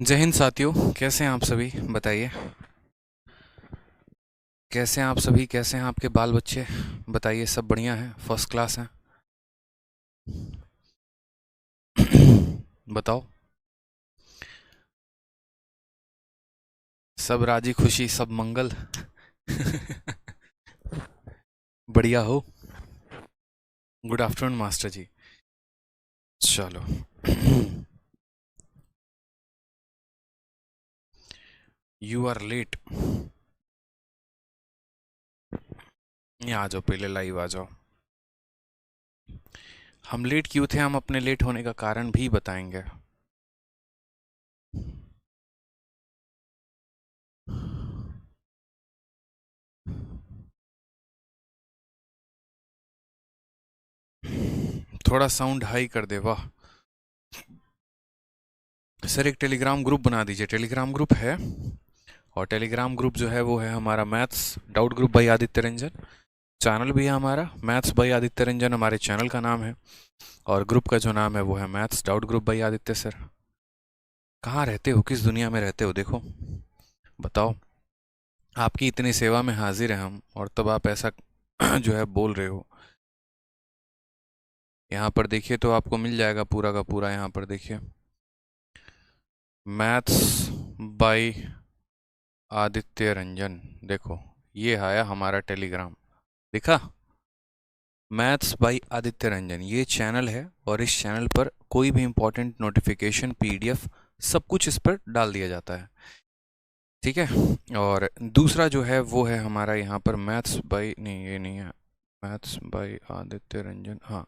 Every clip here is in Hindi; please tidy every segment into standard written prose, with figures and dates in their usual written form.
जय हिंद साथियों। कैसे हैं आप सभी? बताइए, कैसे हैं आप सभी? कैसे हैं आपके बाल बच्चे? बताइए, सब बढ़िया है? फर्स्ट क्लास हैं? बताओ। सब राजी खुशी, सब मंगल। बढ़िया हो? Good afternoon master ji. चलो। You are late. यहाँ आ जाओ, पहले लाइव आ जाओ। हम लेट क्यों थे, हम अपने लेट होने का कारण भी बताएंगे। थोड़ा साउंड हाई कर दे, वाह। सर एक टेलीग्राम ग्रुप बना दीजिए। टेलीग्राम ग्रुप है, और टेलीग्राम ग्रुप जो है वो है हमारा maths doubt group by Aditya Ranjan. Channel भी है हमारा मैथ्स बाई आदित्य रंजन, हमारे चैनल का नाम है। और ग्रुप का जो नाम है वो है maths doubt group by Aditya sir. कहाँ रहते हो, किस दुनिया में रहते हो? देखो, बताओ। आपकी इतनी सेवा में हाजिर है हम, और तब आप ऐसा जो है बोल रहे हो। यहाँ पर देखिए तो आपको मिल जाएगा पूरा का पूरा। यहाँ पर देखिए, मैथ्स बाई आदित्य रंजन। देखो, ये आया हमारा टेलीग्राम, दिखा? मैथ्स बाई आदित्य रंजन ये चैनल है, और इस चैनल पर कोई भी इंपॉर्टेंट नोटिफिकेशन, पीडीएफ, सब कुछ इस पर डाल दिया जाता है। ठीक है। और दूसरा जो है वो है हमारा यहाँ पर मैथ्स बाई, नहीं ये नहीं है, मैथ्स बाई आदित्य रंजन, हाँ।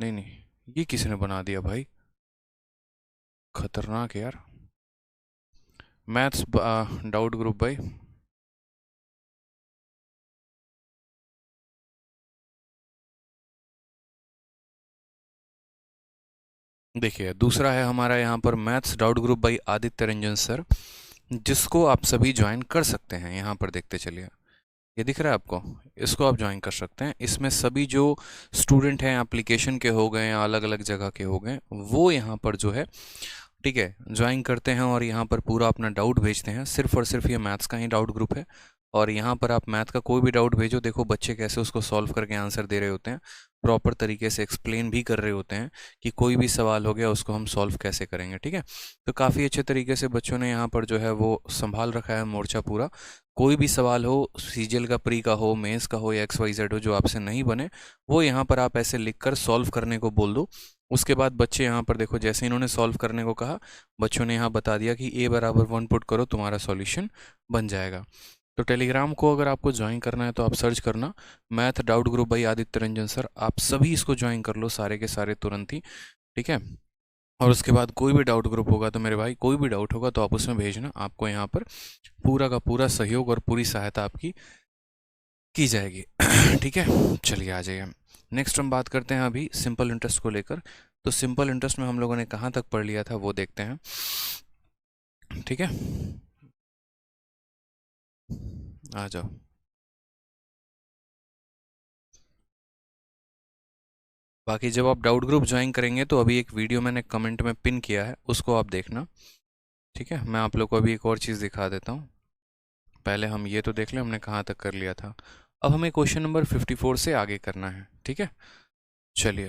नहीं नहीं, ये किसने बना दिया भाई? खतरनाक है यार। मैथ्स डाउट ग्रुप बाई, देखिए दूसरा है हमारा यहाँ पर maths doubt group by Aditya Ranjan sir, जिसको आप सभी ज्वाइन कर सकते हैं। यहाँ पर देखते चलिए, ये दिख रहा है आपको? इसको आप ज्वाइन कर सकते हैं। इसमें सभी जो स्टूडेंट हैं एप्लीकेशन के हो गए या अलग अलग जगह के हो गए, वो यहाँ पर जो है, ठीक है, ज्वाइन करते हैं और यहाँ पर पूरा अपना डाउट भेजते हैं। सिर्फ और सिर्फ ये मैथ्स का ही डाउट ग्रुप है, और यहाँ पर आप मैथ का कोई भी डाउट भेजो, देखो बच्चे कैसे उसको सॉल्व करके आंसर दे रहे होते हैं, प्रॉपर तरीके से एक्सप्लेन भी कर रहे होते हैं कि कोई भी सवाल हो गया उसको हम सॉल्व कैसे करेंगे। ठीक है, तो काफ़ी अच्छे तरीके से बच्चों ने यहाँ पर जो है वो संभाल रखा है मोर्चा पूरा। कोई भी सवाल हो, सीजीएल का, प्री का हो, मेंस का हो, या एक्स वाई जेड हो, जो आपसे नहीं बने, वो यहाँ पर आप ऐसे लिखकर सॉल्व करने को बोल दो। उसके बाद बच्चे यहाँ पर देखो, जैसे इन्होंने सॉल्व करने को कहा, बच्चों ने यहाँ बता दिया कि a = 1 पुट करो, तुम्हारा सॉल्यूशन बन जाएगा। तो टेलीग्राम को अगर आपको ज्वाइन करना है तो आप सर्च करना math doubt group by Aditya Ranjan sir. आप सभी इसको ज्वाइन कर लो, सारे के सारे तुरंत ही। ठीक है, और उसके बाद कोई भी डाउट ग्रुप होगा तो मेरे भाई, कोई भी डाउट होगा तो आप उसमें भेजना, आपको यहाँ पर पूरा का पूरा सहयोग और पूरी सहायता आपकी की जाएगी। ठीक है, चलिए आ जाइए। नेक्स्ट हम बात करते हैं अभी सिंपल इंटरेस्ट को लेकर। तो सिंपल इंटरेस्ट में हम लोगों ने कहाँ तक पढ़ लिया था वो देखते हैं। ठीक है, आ जाओ। बाकी जब आप डाउट ग्रुप ज्वाइन करेंगे तो अभी एक वीडियो मैंने कमेंट में पिन किया है, उसको आप देखना। ठीक है, मैं आप लोग को अभी एक और चीज़ दिखा देता हूँ। पहले हम ये तो देख लें हमने कहाँ तक कर लिया था। अब हमें क्वेश्चन नंबर 54 से आगे करना है। ठीक है, चलिए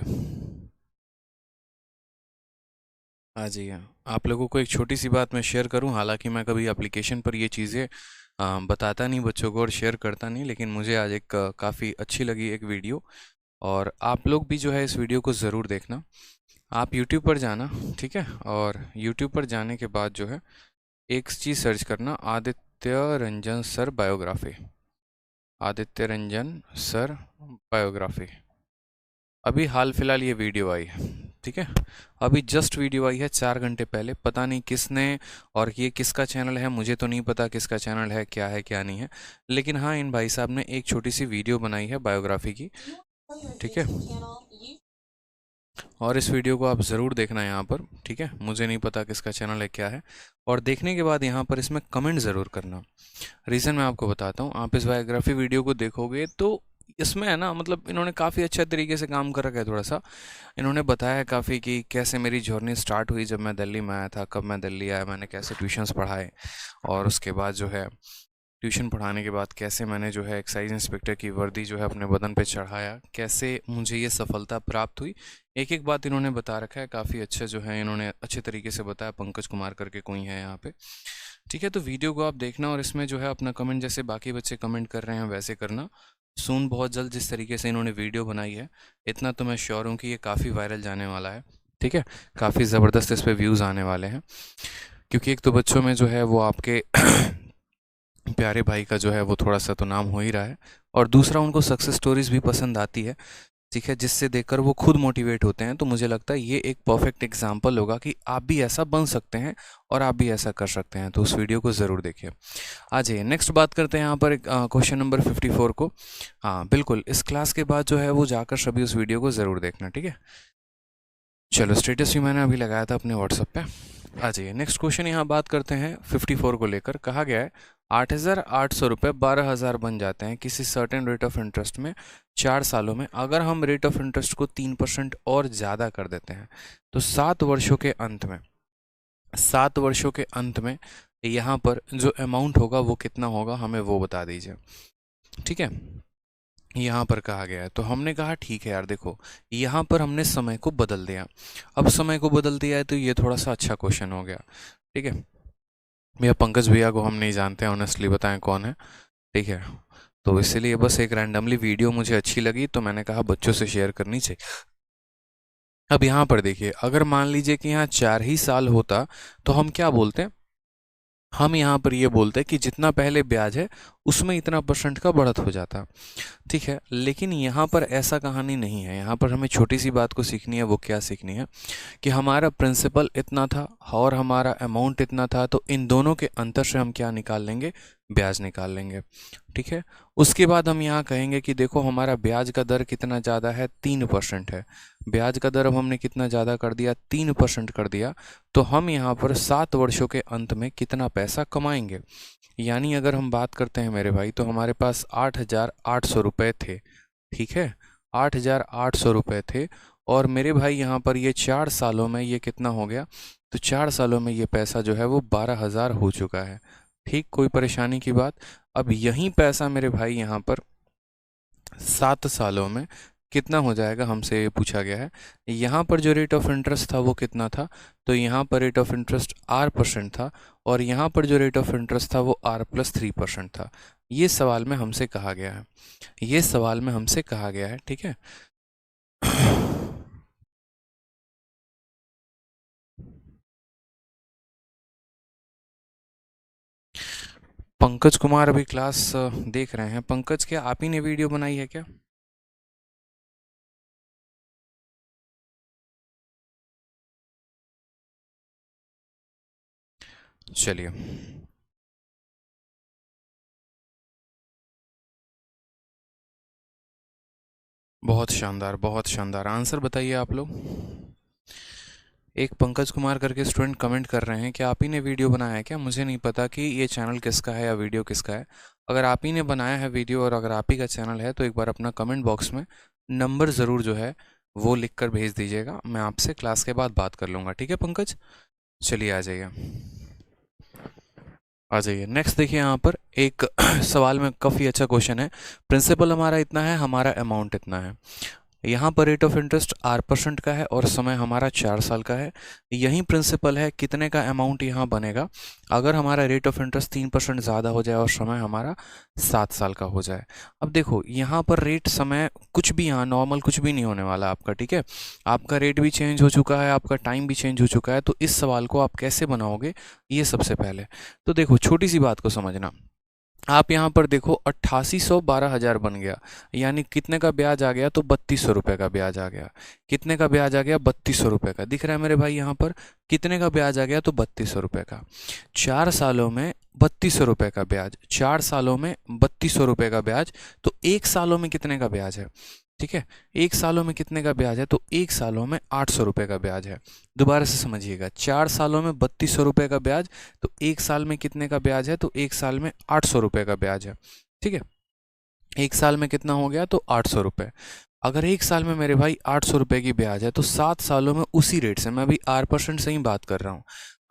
आ जाइए। आप लोगों को एक छोटी सी बात मैं शेयर करूं, हालांकि मैं कभी एप्लीकेशन पर ये चीज़ें बताता नहीं बच्चों को और शेयर करता नहीं, लेकिन मुझे आज एक काफ़ी अच्छी लगी एक वीडियो, और आप लोग भी जो है इस वीडियो को ज़रूर देखना। आप YouTube पर जाना, ठीक है, और YouTube पर जाने के बाद जो है एक चीज़ सर्च करना, Aditya Ranjan sir biography. Aditya Ranjan sir biography. अभी हाल फिलहाल ये वीडियो आई है। ठीक है, अभी जस्ट वीडियो आई है 4 घंटे पहले। पता नहीं किसने, और ये किसका चैनल है मुझे तो नहीं पता, किसका चैनल है क्या नहीं है, लेकिन हाँ इन भाई साहब ने एक छोटी सी वीडियो बनाई है बायोग्राफी की। ठीक है, और इस वीडियो को आप ज़रूर देखना यहाँ पर। ठीक है, मुझे नहीं पता किसका चैनल है क्या है, और देखने के बाद यहाँ पर इसमें कमेंट ज़रूर करना। रीज़न मैं आपको बताता हूँ। आप इस बायोग्राफी वीडियो को देखोगे तो इसमें है ना, मतलब इन्होंने काफ़ी अच्छे तरीके से काम कर रखा है। थोड़ा सा इन्होंने बताया है काफ़ी कि कैसे मेरी जर्नी स्टार्ट हुई जब मैं दिल्ली में आया था, कब मैं दिल्ली आया, मैंने कैसे ट्यूशन्स पढ़ाए, और उसके बाद जो है ट्यूशन पढ़ाने के बाद कैसे मैंने जो है एक्साइज इंस्पेक्टर की वर्दी जो है अपने बदन पे चढ़ाया, कैसे मुझे ये सफलता प्राप्त हुई। एक एक बात इन्होंने बता रखा है, काफ़ी अच्छा जो है इन्होंने अच्छे तरीके से बताया। पंकज कुमार करके कोई है यहाँ पे, ठीक है। तो वीडियो को आप देखना और इसमें जो है अपना कमेंट जैसे बाकी बच्चे कमेंट कर रहे हैं वैसे करना। सून बहुत जल्द जिस तरीके से इन्होंने वीडियो बनाई है, इतना तो मैं श्योर हूँ कि ये काफ़ी वायरल जाने वाला है, ठीक है। काफ़ी ज़बरदस्त इस पर व्यूज़ आने वाले हैं, क्योंकि एक तो बच्चों में जो है वो आपके प्यारे भाई का जो है वो थोड़ा सा तो नाम हो ही रहा है, और दूसरा उनको सक्सेस स्टोरीज भी पसंद आती है, ठीक है, जिससे देखकर वो खुद मोटिवेट होते हैं। तो मुझे लगता है ये एक परफेक्ट एग्जाम्पल होगा कि आप भी ऐसा बन सकते हैं और आप भी ऐसा कर सकते हैं। तो उस वीडियो को ज़रूर देखिए। आ जाइए नेक्स्ट बात करते हैं यहाँ पर क्वेश्चन नंबर 54 को। हाँ बिल्कुल, इस क्लास के बाद जो है वो जाकर सभी उस वीडियो को ज़रूर देखना, ठीक है। चलो स्टेटस भी मैंने अभी लगाया था अपने व्हाट्सएप पे। आ जाइए नेक्स्ट क्वेश्चन, यहाँ बात करते हैं 54 को लेकर। कहा गया है 8,800 रुपये 12,000 बन जाते हैं किसी सर्टेन रेट ऑफ इंटरेस्ट में 4 सालों में, अगर हम रेट ऑफ इंटरेस्ट को 3% और ज़्यादा कर देते हैं। तो 7 वर्षों के अंत में, 7 वर्षों के अंत में यहाँ पर जो अमाउंट होगा वो कितना होगा, हमें वो बता दीजिए, ठीक है। यहाँ पर कहा गया है, तो हमने कहा ठीक है यार, देखो यहाँ पर हमने समय को बदल दिया। अब समय को बदल दिया है तो ये थोड़ा सा अच्छा क्वेश्चन हो गया, ठीक है। भैया पंकज भैया को हम नहीं जानते हैं ऑनेस्टली, बताएं कौन है, ठीक है। तो इसीलिए बस एक रैंडमली वीडियो मुझे अच्छी लगी तो मैंने कहा बच्चों से शेयर करनी चाहिए। अब यहाँ पर देखिए, अगर मान लीजिए कि यहाँ 4 ही साल होता तो हम क्या बोलते हैं, हम यहाँ पर ये बोलते हैं कि जितना पहले ब्याज है उसमें इतना % का बढ़त हो जाता, ठीक है। लेकिन यहाँ पर ऐसा कहानी नहीं है। यहाँ पर हमें छोटी सी बात को सीखनी है। वो क्या सीखनी है कि हमारा प्रिंसिपल इतना था और हमारा अमाउंट इतना था, तो इन दोनों के अंतर से हम क्या निकाल लेंगे, ब्याज निकाल लेंगे, ठीक है। उसके बाद हम यहाँ कहेंगे कि देखो हमारा ब्याज का दर कितना ज़्यादा है, 3% है। ब्याज का दर अब हमने कितना ज़्यादा कर दिया, 3% कर दिया। तो हम यहाँ पर 7 वर्षों के अंत में कितना पैसा कमाएंगे। यानी अगर हम बात करते हैं मेरे भाई, तो हमारे पास 8,800 रुपये थे, ठीक है, 8,800 रुपये थे। और मेरे भाई यहाँ पर ये 4 सालों में ये कितना हो गया, तो 4 सालों में ये पैसा जो है वो 12,000 हो चुका है, ठीक। कोई परेशानी की बात। अब यही पैसा मेरे भाई यहाँ पर 7 सालों में कितना हो जाएगा, हमसे ये पूछा गया है। यहाँ पर जो रेट ऑफ इंटरेस्ट था वो कितना था, तो यहाँ पर रेट ऑफ इंटरेस्ट R% था, और यहाँ पर जो रेट ऑफ इंटरेस्ट था वो R+3% था। ये सवाल में हमसे कहा गया है, ये सवाल में हमसे कहा गया है, ठीक है। पंकज कुमार अभी क्लास देख रहे हैं। पंकज, क्या आप ही ने वीडियो बनाई है क्या? चलिए, बहुत शानदार, बहुत शानदार। आंसर बताइए आप लोग। एक पंकज कुमार करके स्टूडेंट कमेंट कर रहे हैं कि आप ही ने वीडियो बनाया है क्या। मुझे नहीं पता कि ये चैनल किसका है या वीडियो किसका है। अगर आप ही ने बनाया है वीडियो और अगर आप ही का चैनल है तो एक बार अपना कमेंट बॉक्स में नंबर ज़रूर जो है वो लिख कर भेज दीजिएगा। मैं आपसे क्लास के बाद बात कर लूँगा, ठीक है पंकज। चलिए आ जाइए, आ जाइए नेक्स्ट। देखिए यहाँ पर एक सवाल में काफ़ी अच्छा क्वेश्चन है। प्रिंसिपल हमारा इतना है, हमारा अमाउंट इतना है। यहाँ पर रेट ऑफ इंटरेस्ट R% का है और समय हमारा 4 साल का है। यही प्रिंसिपल है, कितने का अमाउंट यहाँ बनेगा अगर हमारा रेट ऑफ इंटरेस्ट 3% ज़्यादा हो जाए और समय हमारा 7 साल का हो जाए। अब देखो यहाँ पर रेट, समय कुछ भी, यहाँ नॉर्मल कुछ भी नहीं होने वाला आपका, ठीक है। आपका रेट भी चेंज हो चुका है, आपका टाइम भी चेंज हो चुका है। तो इस सवाल को आप कैसे बनाओगे, ये सबसे पहले तो देखो छोटी सी बात को समझना। आप यहाँ पर देखो 8800 12,000 बन गया, यानी कितने का ब्याज आ गया, तो 3200 रुपये का ब्याज आ गया। कितने का ब्याज आ गया, 3200 रुपये का। दिख रहा है मेरे भाई यहाँ पर कितने का ब्याज आ गया, तो 3200 रुपये का। 4 सालों में 3200 रुपये का ब्याज, 4 सालों में 3200 रुपये का ब्याज। तो 1 सालों में कितने का ब्याज है, ठीक है। 1 सालों में कितने का ब्याज है, तो 1 सालों में 800 रुपये का ब्याज है। दोबारा से समझिएगा, 4 सालों में 3200 रुपये का ब्याज, तो 1 साल में कितने का ब्याज है, तो 1 साल में 800 रुपये का ब्याज है, ठीक है। एक साल में कितना हो गया, तो 800 रुपये। अगर एक साल में मेरे भाई 800 रुपये की ब्याज है, तो 7 सालों में उसी रेट से, मैं अभी R% से ही बात कर रहा हूँ,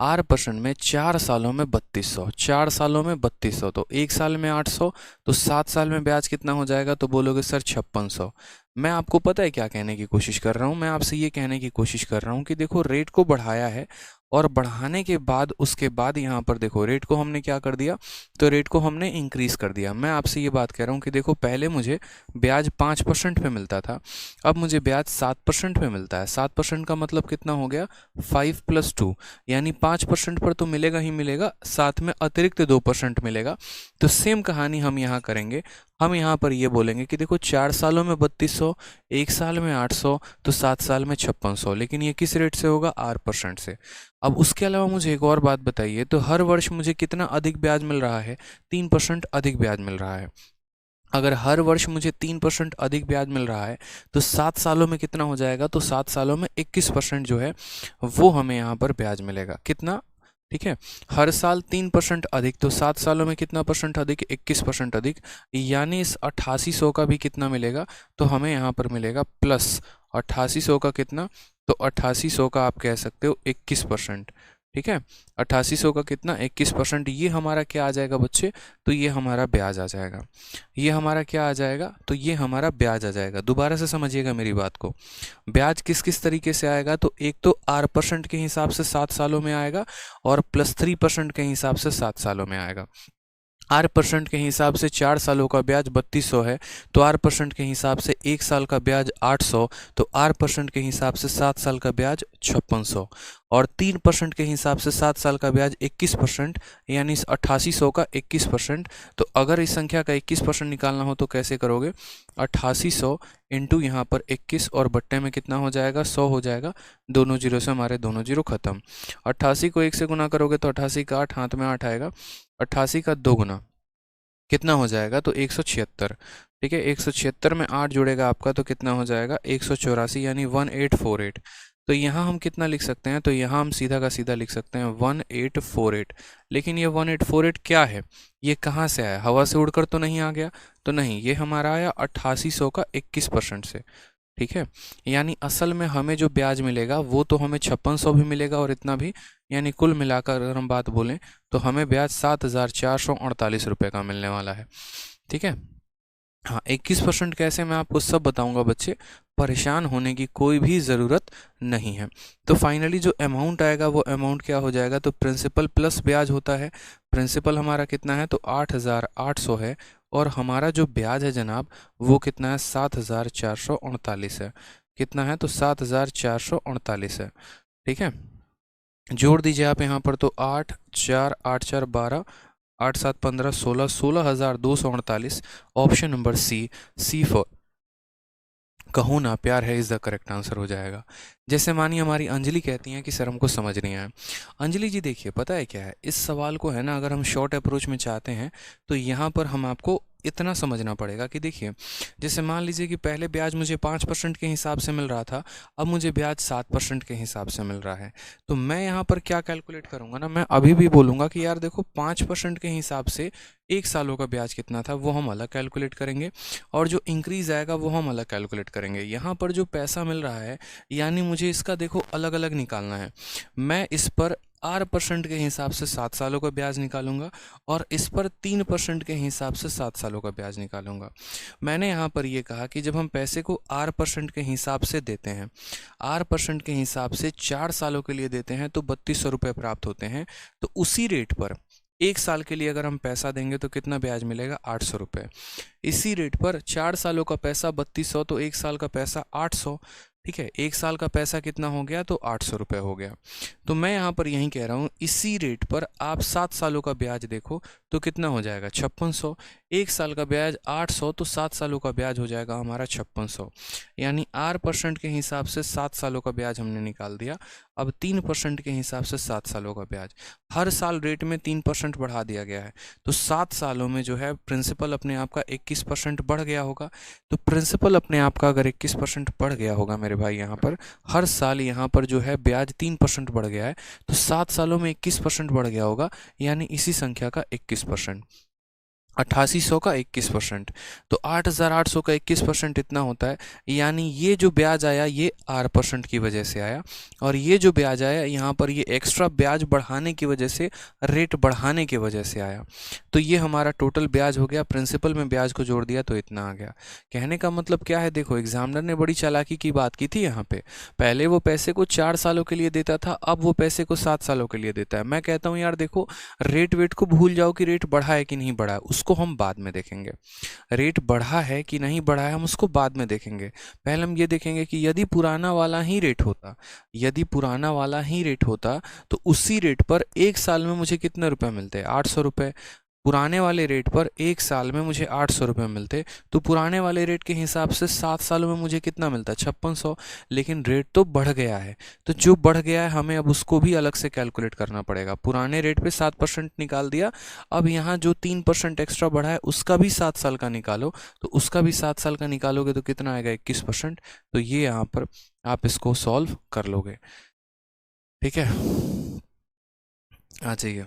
R% में 4 सालों में 3200, 4 सालों में 3200, तो एक साल में 800, तो 7 साल में ब्याज कितना हो जाएगा, तो बोलोगे सर 5600। मैं आपको पता है क्या कहने की कोशिश कर रहा हूँ, मैं आपसे ये कहने की कोशिश कर रहा हूँ कि देखो रेट को बढ़ाया है, और बढ़ाने के बाद उसके बाद यहाँ पर देखो रेट को हमने क्या कर दिया, तो रेट को हमने इंक्रीज़ कर दिया। मैं आपसे ये बात कह रहा हूँ कि देखो पहले मुझे ब्याज 5% पे मिलता था, अब मुझे ब्याज 7% पे मिलता है। 7% का मतलब कितना हो गया, 5+2, यानी 5% पर तो मिलेगा ही मिलेगा, साथ में अतिरिक्त 2% मिलेगा। तो सेम कहानी हम यहाँ करेंगे, हम यहाँ पर ये बोलेंगे कि देखो 4 सालों में 3200, एक साल में 800, तो 7 साल में 5600, लेकिन ये किस रेट से होगा, R% से। अब उसके अलावा मुझे एक और बात बताइए, तो हर वर्ष मुझे कितना अधिक ब्याज मिल रहा है, 3% अधिक ब्याज मिल रहा है। अगर हर वर्ष मुझे 3% अधिक ब्याज मिल रहा है, तो 7 सालों में कितना हो जाएगा, तो 7 सालों में 21% जो है वो हमें यहाँ पर ब्याज मिलेगा। कितना, ठीक है, हर साल 3% अधिक, तो 7 सालों में कितना परसेंट अधिक, 21% अधिक, यानी इस 8800 का भी कितना मिलेगा, तो हमें यहाँ पर मिलेगा प्लस 8800 का कितना, तो 8800 का आप कह सकते हो 21%। ठीक है, 8800 का कितना, 21%। ये हमारा क्या आ जाएगा बच्चे, तो ये हमारा ब्याज आ जाएगा। ये हमारा क्या आ जाएगा, तो ये हमारा ब्याज आ जाएगा। दोबारा से समझिएगा मेरी बात को, ब्याज किस किस तरीके से आएगा, तो एक तो R% के हिसाब से 7 सालों में आएगा, और +3% के हिसाब से 7 सालों में आएगा। R% के हिसाब से 4 सालों का ब्याज 3200 है, तो R% के हिसाब से एक साल का ब्याज 800, तो R% के हिसाब से 7 साल का ब्याज 5600, और 3% के हिसाब से 7 साल का ब्याज 21%, यानी इस 8800 का 21%। तो अगर इस संख्या का 21% निकालना हो तो कैसे करोगे, 8800 इंटू यहाँ पर 21, और बट्टे में कितना हो जाएगा, 100 हो जाएगा। दोनों जीरो से हमारे दोनों जीरो खत्म। 88 को 1 से गुना करोगे तो 88 का 8 हाथ में 8 आएगा, 88 का 2 गुना कितना हो जाएगा, तो 176। ठीक है, 176 में 8 जुड़ेगा आपका, तो कितना हो जाएगा, 184, यानी 1848। तो यहाँ हम कितना लिख सकते हैं, तो यहाँ हम सीधा का सीधा लिख सकते हैं 1848। लेकिन ये 1848 क्या है, ये कहाँ से आया, हवा से उड़कर तो नहीं आ गया, तो नहीं, ये हमारा आया 8800 का 21% से। ठीक है, यानी असल में हमें जो ब्याज मिलेगा वो तो हमें 5600 भी मिलेगा और इतना भी, यानी कुल मिलाकर अगर हम बात बोलें तो हमें ब्याज 7448 रुपये का मिलने वाला है। ठीक है, हाँ 21% कैसे, मैं आपको सब बताऊंगा बच्चे, परेशान होने की कोई भी ज़रूरत नहीं है। तो फाइनली जो अमाउंट आएगा वो अमाउंट क्या हो जाएगा, तो प्रिंसिपल प्लस ब्याज होता है। प्रिंसिपल हमारा कितना है, तो 8800 है, और हमारा जो ब्याज है जनाब वो कितना है, 7448 है। कितना है, तो 7448 है। ठीक है, जोड़ दीजिए आप यहाँ पर, तो 8 4 8 4 12, 8 7 15 16, 16,248। ऑप्शन नंबर सी फॉर कहो ना प्यार है इज़ द करेक्ट आंसर हो जाएगा। जैसे मानिए हमारी अंजलि कहती हैं कि सर हमको समझ नहीं आया। अंजलि जी देखिए, पता है क्या है, इस सवाल को है ना, अगर हम शॉर्ट अप्रोच में चाहते हैं तो यहाँ पर हम आपको इतना समझना पड़ेगा कि देखिए, जैसे मान लीजिए कि पहले ब्याज मुझे 5% के हिसाब से मिल रहा था, अब मुझे ब्याज 7% के हिसाब से मिल रहा है। तो मैं यहाँ पर क्या कैलकुलेट करूँगा ना, मैं अभी भी बोलूँगा कि यार देखो 5% के हिसाब से एक सालों का ब्याज कितना था वो हम अलग कैलकुलेट करेंगे, और जो इंक्रीज़ आएगा वो हम अलग कैलकुलेट करेंगे। यहाँ पर जो पैसा मिल रहा है, यानी मुझे इसका देखो अलग अलग निकालना है। मैं इस पर R% के हिसाब से 7 सालों का ब्याज निकालूंगा, और इस पर 3% के हिसाब से 7 सालों का ब्याज निकालूंगा। मैंने यहाँ पर ये कहा कि जब हम पैसे को R% के हिसाब से देते हैं, R% के हिसाब से 4 सालों के लिए देते हैं, तो 3200 रुपये प्राप्त होते हैं। तो उसी रेट पर एक साल के लिए अगर हम पैसा देंगे तो कितना ब्याज मिलेगा, 800 रुपये। इसी रेट पर 4 सालों का पैसा 3200, तो एक साल का पैसा 800। ठीक है, एक साल का पैसा कितना हो गया, तो 800 रुपये हो गया। तो मैं यहाँ पर यही कह रहा हूँ, इसी रेट पर आप 7 सालों का ब्याज देखो तो कितना हो जाएगा, 5600। एक साल का ब्याज 800, तो 7 सालों का ब्याज हो जाएगा हमारा 5600। यानी R% के हिसाब से 7 सालों का ब्याज हमने निकाल दिया। अब 3% के हिसाब से 7 सालों का ब्याज, हर साल रेट में 3% बढ़ा दिया गया है, तो 7 सालों में जो है प्रिंसिपल अपने आप का 21% बढ़ गया होगा। तो प्रिंसिपल अपने आप का अगर 21% बढ़ गया होगा मेरे भाई, यहाँ पर हर साल यहाँ पर जो है ब्याज 3% बढ़ गया है, तो 7 सालों में 21% बढ़ गया होगा, यानी इसी संख्या का 21%। 8800 का 21%, तो 8800 का 21% इतना होता है। यानी ये जो ब्याज आया ये R% की वजह से आया, और ये जो ब्याज आया यहाँ पर ये एक्स्ट्रा ब्याज बढ़ाने की वजह से, रेट बढ़ाने की वजह से आया। तो ये हमारा टोटल ब्याज हो गया, प्रिंसिपल में ब्याज को जोड़ दिया तो इतना आ गया। कहने का मतलब क्या है, देखो एग्जामिनर ने बड़ी चालाकी की बात की थी यहाँ पे। पहले वो पैसे को 4 सालों के लिए देता था, अब वो पैसे को 7 सालों के लिए देता है। मैं कहता हूँ यार देखो, रेट वेट को भूल जाओ कि रेट बढ़ा है कि नहीं बढ़ा है, उसको हम बाद में देखेंगे। रेट बढ़ा है कि नहीं बढ़ा है हम उसको बाद में देखेंगे। पहले हम ये देखेंगे कि यदि पुराना वाला ही रेट होता, यदि पुराना वाला ही रेट होता तो उसी रेट पर एक साल में मुझे कितने रुपए मिलते, 800 रुपये। पुराने वाले रेट पर एक साल में मुझे 800 रुपये मिलते, तो पुराने वाले रेट के हिसाब से 7 सालों में मुझे कितना मिलता, 5600। लेकिन रेट तो बढ़ गया है, तो जो बढ़ गया है हमें अब उसको भी अलग से कैलकुलेट करना पड़ेगा। पुराने रेट पे 7% निकाल दिया, अब यहाँ जो 3% एक्स्ट्रा बढ़ा है उसका भी 7 साल का निकालो, तो उसका भी 7 साल का निकालोगे तो कितना आएगा, 21%। तो ये यहाँ पर आप इसको सॉल्व कर लोगे। ठीक है, आ जाइए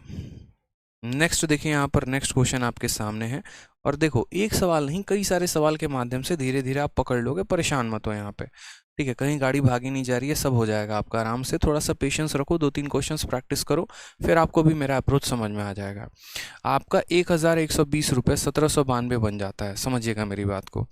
नेक्स्ट। देखिए यहाँ पर नेक्स्ट क्वेश्चन आपके सामने है, और देखो एक सवाल नहीं कई सारे सवाल के माध्यम से धीरे धीरे आप पकड़ लोगे, परेशान मत हो यहाँ पे। ठीक है, कहीं गाड़ी भागी नहीं जा रही है, सब हो जाएगा आपका। आराम से थोड़ा सा पेशेंस रखो, 2-3 क्वेश्चंस प्रैक्टिस करो, फिर आपको भी मेरा अप्रोच समझ में आ जाएगा। आपका 1120 रुपये 1792 बन जाता है, समझिएगा मेरी बात को।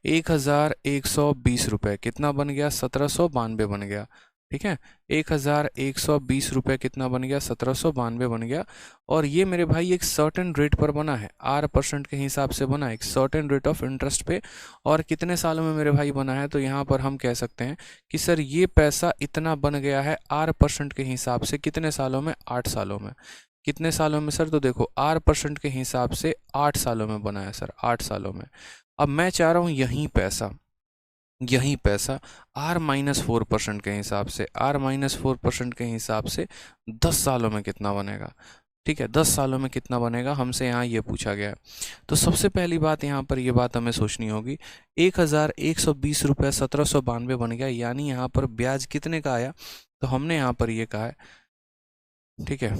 1120 रुपये कितना बन गया, 1792 बन गया। ठीक है, 1120 रुपये कितना बन गया, 1792 बन गया। और ये मेरे भाई एक सर्टेन रेट पर बना है, R% के हिसाब से बना है, एक सर्टेन रेट ऑफ इंटरेस्ट पे। और कितने सालों में मेरे भाई बना है, तो यहाँ पर हम कह सकते हैं कि सर ये पैसा इतना बन गया है R% के हिसाब से कितने सालों में, 8 सालों में। कितने सालों में सर, तो देखो R% के हिसाब से 8 सालों में बना है सर, 8 सालों में। अब मैं चाह रहा हूँ यही पैसा R-4% के हिसाब से, R-4% के हिसाब से 10 सालों में कितना बनेगा। ठीक है, 10 सालों में कितना बनेगा हमसे यहाँ ये पूछा गया है। तो सबसे पहली बात यहाँ पर ये बात हमें सोचनी होगी, 1120 रुपये 1792 बन गया, यानी यहाँ पर ब्याज कितने का आया, तो हमने यहाँ पर ये कहा है। ठीक है,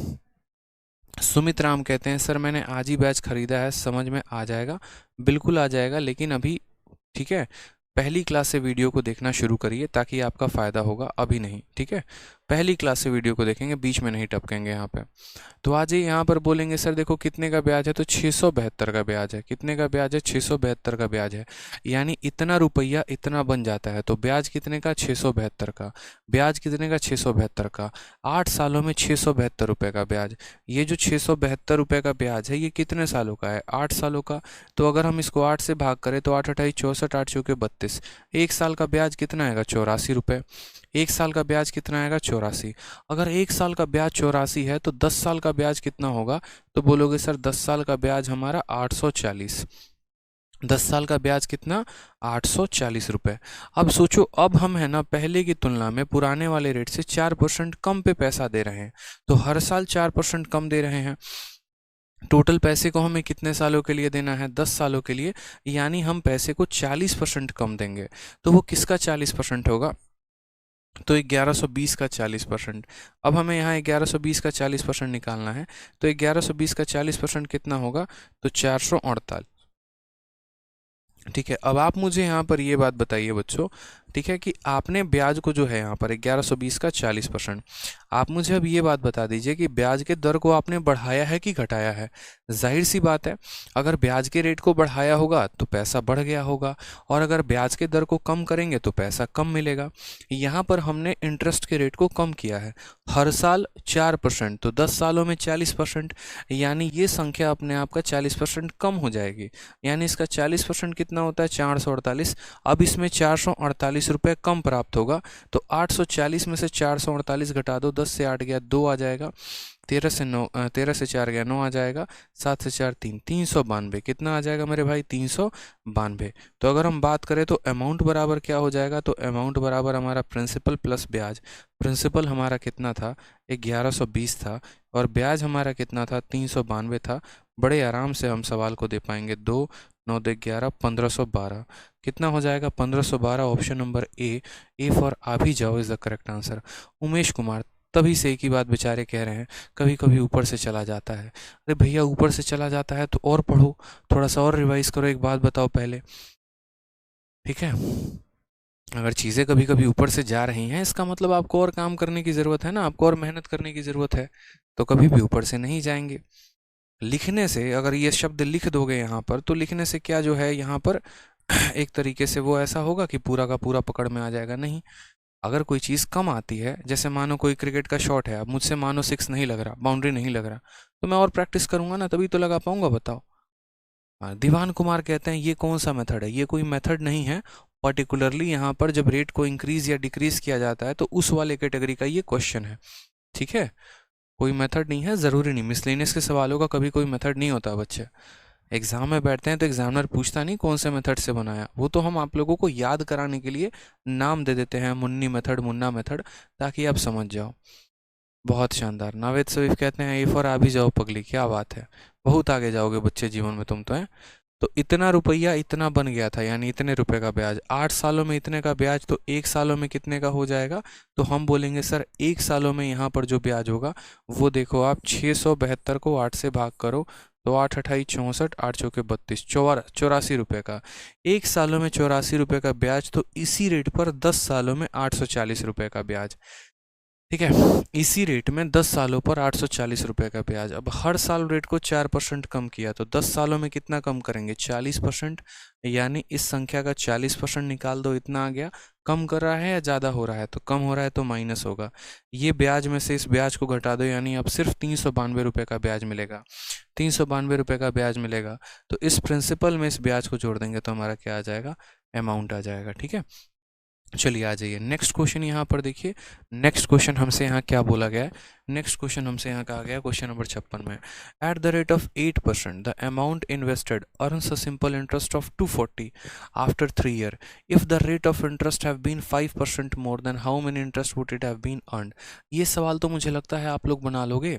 सुमित राम कहते हैं सर मैंने आज ही बैच खरीदा है, समझ में आ जाएगा, बिल्कुल आ जाएगा, लेकिन अभी ठीक है पहली क्लास से वीडियो को देखना शुरू करिए ताकि आपका फ़ायदा होगा, अभी नहीं। ठीक है, पहली क्लास से वीडियो को देखेंगे, बीच में नहीं टपकेंगे यहाँ पे। तो आज ही यहाँ पर बोलेंगे सर देखो कितने का ब्याज है, तो 672 का ब्याज है। कितने का ब्याज है, 672 का ब्याज है, यानी इतना रुपया इतना बन जाता है। तो ब्याज कितने का, 672 का। ब्याज कितने का, 672 का। 8 सालों में 672 रुपये का ब्याज। ये जो 672 रुपये का ब्याज है ये कितने सालों का है, 8 सालों का। तो अगर हम इसको 8 से भाग करें तो 8 अठाई 64, 8 चौके 32, एक साल का ब्याज कितना आएगा, 84 रुपये। एक साल का ब्याज कितना आएगा, 84। अगर एक साल का ब्याज 84 है तो 10 साल का ब्याज कितना होगा, तो बोलोगे सर 10 साल का ब्याज हमारा 840। 10 साल का ब्याज कितना, 840 रुपये। अब सोचो, अब हम है ना पहले की तुलना में पुराने वाले रेट से 4% कम पे पैसा दे रहे हैं, तो हर साल 4% कम दे रहे हैं। टोटल पैसे को हमें कितने सालों के लिए देना है, 10 सालों के लिए, यानी हम पैसे को 40% कम देंगे। तो वो किसका 40% होगा, तो 1120 का 40%। अब हमें यहाँ 1120 का 40% निकालना है, तो 1120 का 40% कितना होगा, तो 448। ठीक है, अब आप मुझे यहाँ पर ये बात बताइए बच्चों, ठीक है, कि आपने ब्याज को जो है यहाँ पर 1120 का 40%, आप मुझे अब ये बात बता दीजिए कि ब्याज के दर को आपने बढ़ाया है कि घटाया है। जाहिर सी बात है, अगर ब्याज के रेट को बढ़ाया होगा तो पैसा बढ़ गया होगा, और अगर ब्याज के दर को कम करेंगे तो पैसा कम मिलेगा। यहाँ पर हमने इंटरेस्ट के रेट को कम किया है, हर साल 4%, तो 10 सालों में 40%, यानी ये संख्या अपने आप का 40% कम हो जाएगी। यानी इसका 40% कितना होता है, 448। अब इसमें 448 रुपये कम प्राप्त होगा, तो 840 में से 448 घटा दो, 10 से 8 गया 2 आ जाएगा, 13 से 9, 13 से 4 गया 9 आ जाएगा, 7 से 4 3, 392। कितना आ जाएगा मेरे भाई, 392। तो अगर हम बात करें तो अमाउंट बराबर क्या हो जाएगा, तो अमाउंट बराबर हमारा प्रिंसिपल प्लस ब्याज। प्रिंसिपल हमारा कितना था, 1120 था, और ब्याज हमारा कितना था, 392 था। बड़े आराम से हम सवाल को दे पाएंगे, 2 9 2 11 1512। कितना हो जाएगा, 1512। ऑप्शन नंबर ए फॉर आ भी जाओ is the correct answer. Umesh Kumar, तभी से एक ही बात बेचारे कह रहे हैं, कभी कभी ऊपर से चला जाता है। अरे भैया ऊपर से चला जाता है तो और पढ़ो, थोड़ा सा और रिवाइज करो, एक बात बताओ पहले, ठीक है। अगर चीज़ें कभी कभी ऊपर से जा रही हैं इसका मतलब आपको और काम करने की ज़रूरत है ना, आपको और मेहनत करने की ज़रूरत है, तो कभी भी ऊपर से नहीं जाएंगे। लिखने से अगर ये शब्द लिख दोगे यहाँ पर, तो लिखने से क्या जो है यहाँ पर एक तरीके से वो ऐसा होगा कि पूरा का पूरा पकड़ में आ जाएगा, नहीं। अगर कोई चीज़ कम आती है, जैसे मानो कोई क्रिकेट का शॉट है, अब मुझसे मानो सिक्स नहीं लग रहा, बाउंड्री नहीं लग रहा, तो मैं और प्रैक्टिस करूंगा ना, तभी तो लगा पाऊंगा, बताओ। हाँ, दीवान कुमार कहते हैं ये कौन सा मेथड है, ये कोई मेथड नहीं है। पर्टिकुलरली यहाँ पर जब रेट को इंक्रीज या डिक्रीज किया जाता है तो उस वाले कैटेगरी का ये क्वेश्चन है, ठीक है। कोई मेथड नहीं है, ज़रूरी नहीं, मिसलेनियस के सवालों का कभी कोई मेथड नहीं होता बच्चे। एग्जाम में बैठते हैं तो एग्जामिनर पूछता नहीं कौन से मेथड से बनाया, वो तो हम आप लोगों को याद कराने के लिए नाम दे देते हैं, मुन्नी मेथड, मुन्ना मेथड, ताकि आप समझ जाओ। बहुत शानदार। नावेद सवीफ कहते हैं ए फॉर आ भी जाओ पगली, क्या बात है, बहुत आगे जाओगे बच्चे जीवन में तुम तो हैं। तो इतना रुपया इतना बन गया था, यानी इतने रुपए का ब्याज, 8 सालों में इतने का ब्याज, तो 1 सालों में कितने का हो जाएगा। तो हम बोलेंगे सर 1 सालों में यहाँ पर जो ब्याज होगा वो देखो आप 672 को 8 से भाग करो, तो 8 × 8 = 64, 8 × 4 = 32, 84 रुपये का। 1 सालों में 84 रुपये का ब्याज, तो इसी रेट पर 10 सालों में 840 रुपये का ब्याज, ठीक है। इसी रेट में 10 सालों पर 840 रुपये का ब्याज। अब हर साल रेट को 4% कम किया, तो 10 सालों में कितना कम करेंगे, 40%, यानी इस संख्या का 40% निकाल दो, इतना आ गया। कम कर रहा है या ज़्यादा हो रहा है, तो कम हो रहा है तो माइनस होगा। ये ब्याज में से इस ब्याज को घटा दो, यानी अब सिर्फ 392 रुपये का ब्याज मिलेगा, 392 रुपये का ब्याज मिलेगा। तो इस प्रिंसिपल में इस ब्याज को जोड़ देंगे तो हमारा क्या आ जाएगा, अमाउंट आ जाएगा, ठीक है। चलिए आ जाइए नेक्स्ट क्वेश्चन यहाँ पर देखिए। नेक्स्ट क्वेश्चन हमसे यहाँ क्या बोला गया है, नेक्स्ट क्वेश्चन हमसे यहाँ कहा गया क्वेश्चन नंबर 56 में, at the rate of 8% the amount invested earns a simple interest of 240 after 3 years। If the rate of interest have been 5% more than how many interest would it have been earned. ये सवाल तो मुझे लगता है आप लोग बना लोगे।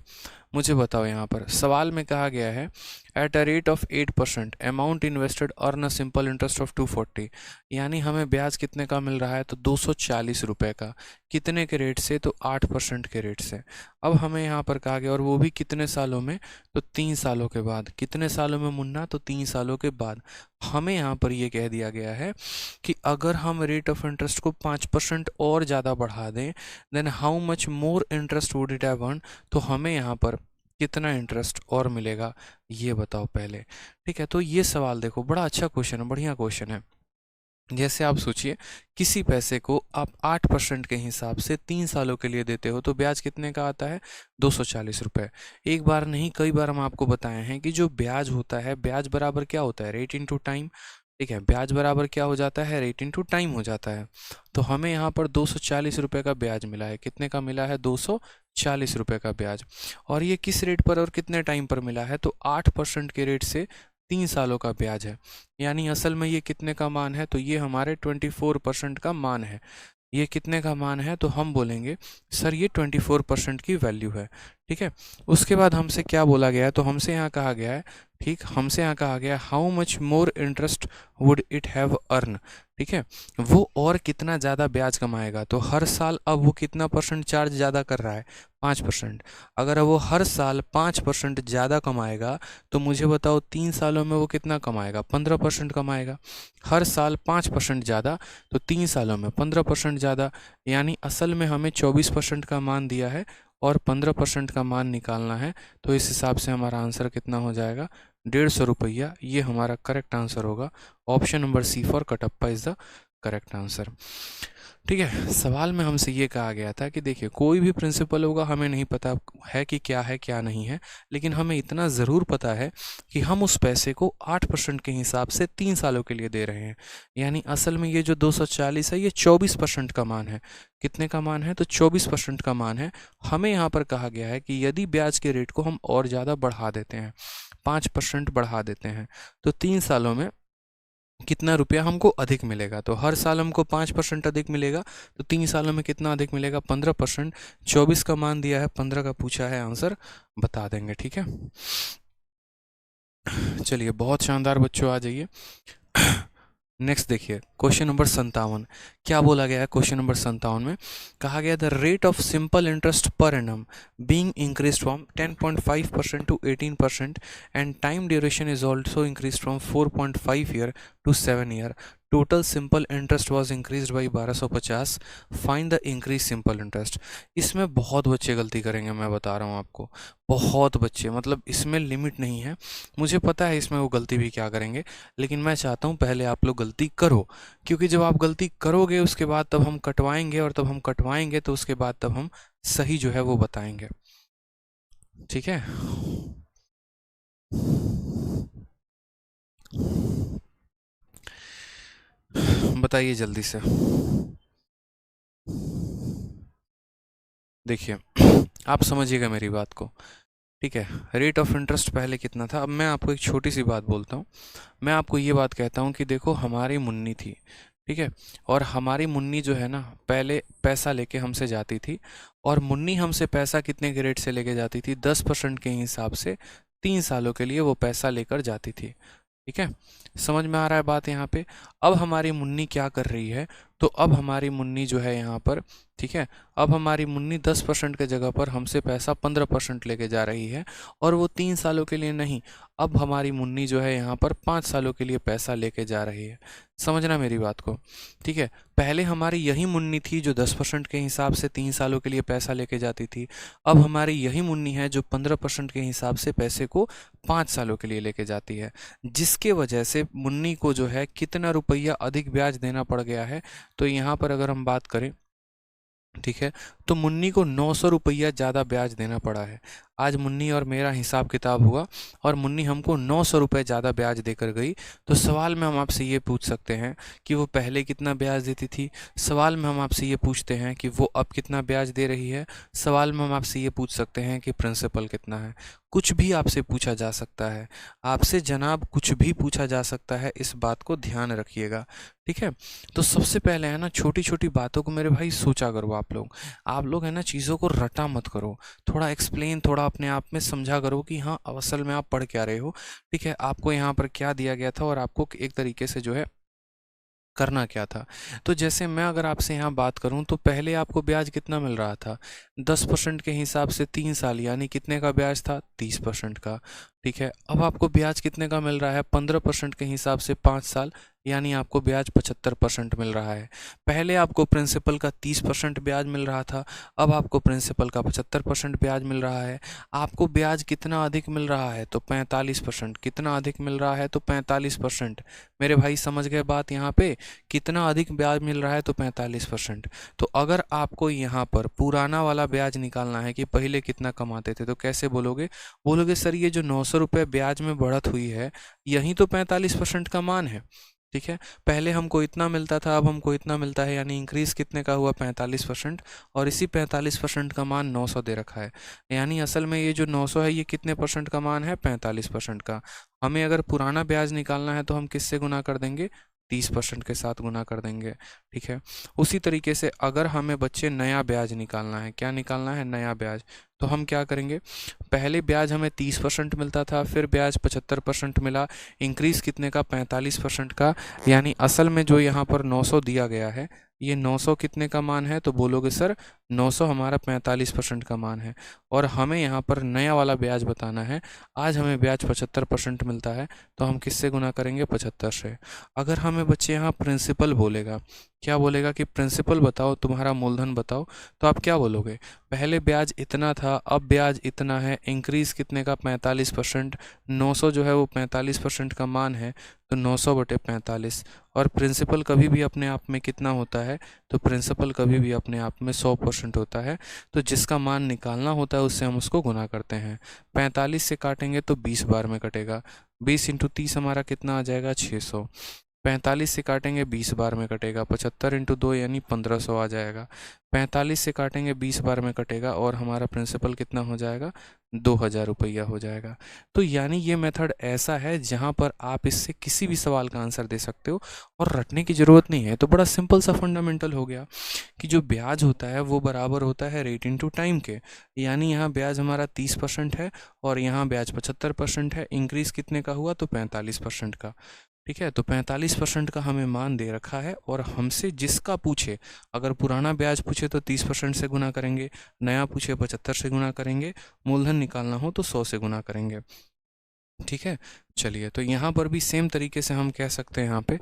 मुझे बताओ, यहाँ पर सवाल में कहा गया है at a rate of 8% amount invested earn a simple interest of 240, यानी हमें ब्याज कितने का मिल रहा है, तो 240 रुपये का। कितने के रेट से, तो 8% के रेट से। अब हमें यहाँ पर कहा गया, और वो भी कितने सालों में, तो 3 सालों के बाद। कितने सालों में मुन्ना, तो 3 सालों के बाद। हमें यहाँ पर ये कह दिया गया है कि अगर हम रेट ऑफ इंटरेस्ट को 5% और ज़्यादा बढ़ा दें, then how much more interest would it have earn, तो हमें यहाँ पर कितना इंटरेस्ट और मिलेगा, ये बताओ पहले, ठीक है। तो ये सवाल देखो, बड़ा अच्छा क्वेश्चन है, बढ़िया क्वेश्चन है। जैसे आप सोचिए, किसी पैसे को आप 8% के हिसाब से 3 सालों के लिए देते हो, तो ब्याज कितने का आता है, 240 रुपये। एक बार नहीं कई बार हम आपको बताए हैं कि जो ब्याज होता है, ब्याज बराबर क्या होता है, रेट इनटू टाइम, ठीक है। ब्याज बराबर क्या हो जाता है, रेट इनटू टाइम हो जाता है। तो हमें यहाँ पर 240 रुपये का ब्याज मिला है। कितने का मिला है, 240 रुपये का ब्याज। और ये किस रेट पर और कितने टाइम पर मिला है, तो 8% के रेट से 3 सालों का ब्याज है। यानी असल में ये कितने का मान है, तो ये हमारे 24% का मान है। ये कितने का मान है, तो हम बोलेंगे सर ये 24% की वैल्यू है, ठीक है। उसके बाद हमसे क्या बोला गया है, तो हमसे यहाँ कहा गया है, ठीक, हमसे यहाँ कहा गया है how much more interest would it have earn, ठीक है। वो और कितना ज़्यादा ब्याज कमाएगा, तो हर साल अब वो कितना परसेंट चार्ज ज़्यादा कर रहा है, 5%। अगर वो हर साल 5% ज़्यादा कमाएगा, तो मुझे बताओ 3 सालों में वो कितना कमाएगा, 15% कमाएगा। हर साल 5% ज़्यादा, तो 3 सालों में 15% ज़्यादा। यानी असल में हमें 24% का मान दिया है और 15% का मान निकालना है। तो इस हिसाब से हमारा आंसर कितना हो जाएगा, 150 रुपया। ये हमारा करेक्ट आंसर होगा। Option number C for Kattappa is the correct answer, ठीक है। सवाल में हमसे ये कहा गया था कि देखिए कोई भी प्रिंसिपल होगा, हमें नहीं पता है कि क्या है क्या नहीं है, लेकिन हमें इतना ज़रूर पता है कि हम उस पैसे को 8% के हिसाब से 3 सालों के लिए दे रहे हैं। यानी असल में ये जो 240 है, ये 24% का मान है। कितने का मान है, तो 24% का मान है। हमें यहाँ पर कहा गया है कि यदि ब्याज के रेट को हम और ज़्यादा बढ़ा देते हैं, 5% बढ़ा देते हैं, तो 3 सालों में कितना रुपया हमको अधिक मिलेगा। तो हर साल हमको 5% अधिक मिलेगा, तो 3 सालों में कितना अधिक मिलेगा, 15%। 24 का मान दिया है, 15 का पूछा है, आंसर बता देंगे, ठीक है। चलिए बहुत शानदार बच्चों, आ जाइए। नेक्स्ट देखिए क्वेश्चन नंबर 57। क्या बोला गया है क्वेश्चन नंबर 57 में? कहा गया the rate of simple interest per annum being increase from 10.5% to 18% and time duration is also increase from 4.5 year to 7 year. Total simple interest was increase by 1250। Find the increase simple interest. इसमें बहुत बच्चे गलती करेंगे, मैं बता रहा हूँ आपको, बहुत बच्चे, मतलब इसमें लिमिट नहीं है। मुझे पता है इसमें वो गलती भी क्या करेंगे, लेकिन मैं चाहता हूँ पहले आप लोग गलती करो, क्योंकि जब आप गलती करोगे उसके बाद तब हम कटवाएंगे, और तब हम कटवाएंगे तो उसके बाद तब हम सही जो है वो बताएंगे। ठीक है, बताइए जल्दी से। देखिए आप समझिएगा मेरी बात को, ठीक है। रेट ऑफ इंटरेस्ट पहले कितना था? अब मैं आपको एक छोटी सी बात बोलता हूँ। मैं आपको ये बात कहता हूँ कि देखो हमारी मुन्नी थी, ठीक है, और हमारी मुन्नी जो है ना पहले पैसा लेके हमसे जाती थी, और मुन्नी हमसे पैसा कितने के रेट से लेके जाती थी? 10% के हिसाब से 3 सालों के लिए वो पैसा लेकर जाती थी। ठीक है, समझ में आ रहा है बात यहाँ पे? अब हमारी मुन्नी क्या कर रही है? तो अब हमारी मुन्नी जो है यहाँ पर, ठीक है, अब हमारी मुन्नी 10% के जगह पर हमसे पैसा 15% लेके जा रही है, और वो 3 सालों के लिए नहीं, अब हमारी मुन्नी जो है यहाँ पर 5 सालों के लिए पैसा लेके जा रही है। समझना मेरी बात को, ठीक है। पहले हमारी यही मुन्नी थी जो 10% के हिसाब से 3 सालों के लिए पैसा लेके जाती थी। अब हमारी यही मुन्नी है जो 15% के हिसाब से पैसे को 5 सालों के लिए लेके जाती है, जिसके वजह से मुन्नी को जो है कितना रुपया अधिक ब्याज देना पड़ गया है? तो यहाँ पर अगर हम बात करें, ठीक है, तो मुन्नी को 900 रुपया ज़्यादा ब्याज देना पड़ा है। आज मुन्नी और मेरा हिसाब किताब हुआ, और मुन्नी हमको 900 रुपये ज़्यादा ब्याज देकर गई। तो सवाल में हम आपसे ये पूछ सकते हैं कि वो पहले कितना ब्याज देती थी। सवाल में हम आपसे ये पूछते हैं कि वो अब कितना ब्याज दे रही है। सवाल में हम आपसे ये पूछ सकते हैं कि प्रिंसिपल कितना है। कुछ भी आपसे पूछा जा सकता है, आपसे जनाब कुछ भी पूछा जा सकता है, इस बात को ध्यान रखिएगा, ठीक है। तो सबसे पहले है ना, छोटी छोटी बातों को मेरे भाई सोचा करो। आप लोग है ना चीज़ों को रटा मत करो, थोड़ा एक्सप्लेन, थोड़ा अपने आप में समझा करो कि हाँ असल में आप पढ़ क्या रहे हो, ठीक है, आपको यहाँ पर क्या दिया गया था और आपको एक तरीके से जो है करना क्या था। तो जैसे मैं अगर आपसे यहाँ बात करूँ तो पहले आपको ब्याज कितना मिल रहा था? 10% के हिसाब से 3 साल, यानी कितने का ब्याज था? 30% का, ठीक है। अब आपको ब्याज कितने का मिल रहा है? 15% के हिसाब से 5 साल, यानी आपको ब्याज 75% मिल रहा है। पहले आपको प्रिंसिपल का 30% ब्याज मिल रहा था, अब आपको प्रिंसिपल का 75% ब्याज मिल रहा है। आपको ब्याज कितना अधिक मिल रहा है? तो 45%। कितना अधिक मिल रहा है? तो 45%। मेरे भाई समझ गए बात यहाँ पे? कितना अधिक ब्याज मिल रहा है? तो 45%। तो अगर आपको यहाँ पर पुराना वाला ब्याज निकालना है कि पहले कितना कमाते थे, तो कैसे बोलोगे? बोलोगे सर ये जो 900 रुपये ब्याज में बढ़त हुई है, यही तो 45% का मान है, ठीक है। पहले हमको इतना मिलता था, अब हमको इतना मिलता है, यानी इंक्रीज कितने का हुआ? 45%। और इसी 45% का मान 900 दे रखा है, यानी असल में ये जो 900 है ये कितने परसेंट का मान है? 45% का। हमें अगर पुराना ब्याज निकालना है तो हम किससे गुना कर देंगे? 30% के साथ गुना कर देंगे, ठीक है। उसी तरीके से अगर हमें बच्चे नया ब्याज निकालना है, क्या निकालना है? नया ब्याज। तो हम क्या करेंगे? पहले ब्याज हमें 30% मिलता था, फिर ब्याज 75% मिला, इंक्रीज़ कितने का? 45% का। यानी असल में जो यहाँ पर 900 दिया गया है, ये 900 कितने का मान है? तो बोलोगे सर 900 हमारा 45% का मान है, और हमें यहाँ पर नया वाला ब्याज बताना है। आज हमें ब्याज 75% मिलता है, तो हम किससे गुना करेंगे? 75 से। अगर हमें बच्चे यहाँ प्रिंसिपल बोलेगा, क्या बोलेगा कि प्रिंसिपल बताओ, तुम्हारा मूलधन बताओ, तो आप क्या बोलोगे? पहले ब्याज इतना था, अब ब्याज इतना है, इंक्रीज़ कितने का? 45%। 900 जो है वो 45% का मान है, तो 900 बटे 45। और प्रिंसिपल कभी भी अपने आप में कितना होता है? तो प्रिंसिपल कभी भी अपने आप में 100% होता है। तो जिसका मान निकालना होता है उससे हम उसको गुना करते हैं। 45 से काटेंगे तो 20 बार में कटेगा, 20 इंटू 30 हमारा कितना आ जाएगा? 600। 45 से काटेंगे 20 बार में कटेगा, 75 इंटू 2 यानी 1500 आ जाएगा। 45 से काटेंगे 20 बार में कटेगा, और हमारा प्रिंसिपल कितना हो जाएगा? 2000 रुपया हो जाएगा। तो यानी ये मेथड ऐसा है जहाँ पर आप इससे किसी भी सवाल का आंसर दे सकते हो, और रटने की ज़रूरत नहीं है। तो बड़ा सिंपल सा फंडामेंटल हो गया कि जो ब्याज होता है वो बराबर होता है रेट इंटू टाइम के। यानी यहाँ ब्याज हमारा 30% है, और यहाँ ब्याज 75% है, इंक्रीज़ कितने का हुआ? तो 45% का, ठीक है, तो 45% का हमें मान दे रखा है और हमसे जिसका पूछे, अगर पुराना ब्याज पूछे तो 30% से गुना करेंगे, नया पूछे 75 से गुना करेंगे, मूलधन निकालना हो तो 100 से गुना करेंगे। ठीक है, चलिए तो यहाँ पर भी सेम तरीके से हम कह सकते हैं यहाँ पे।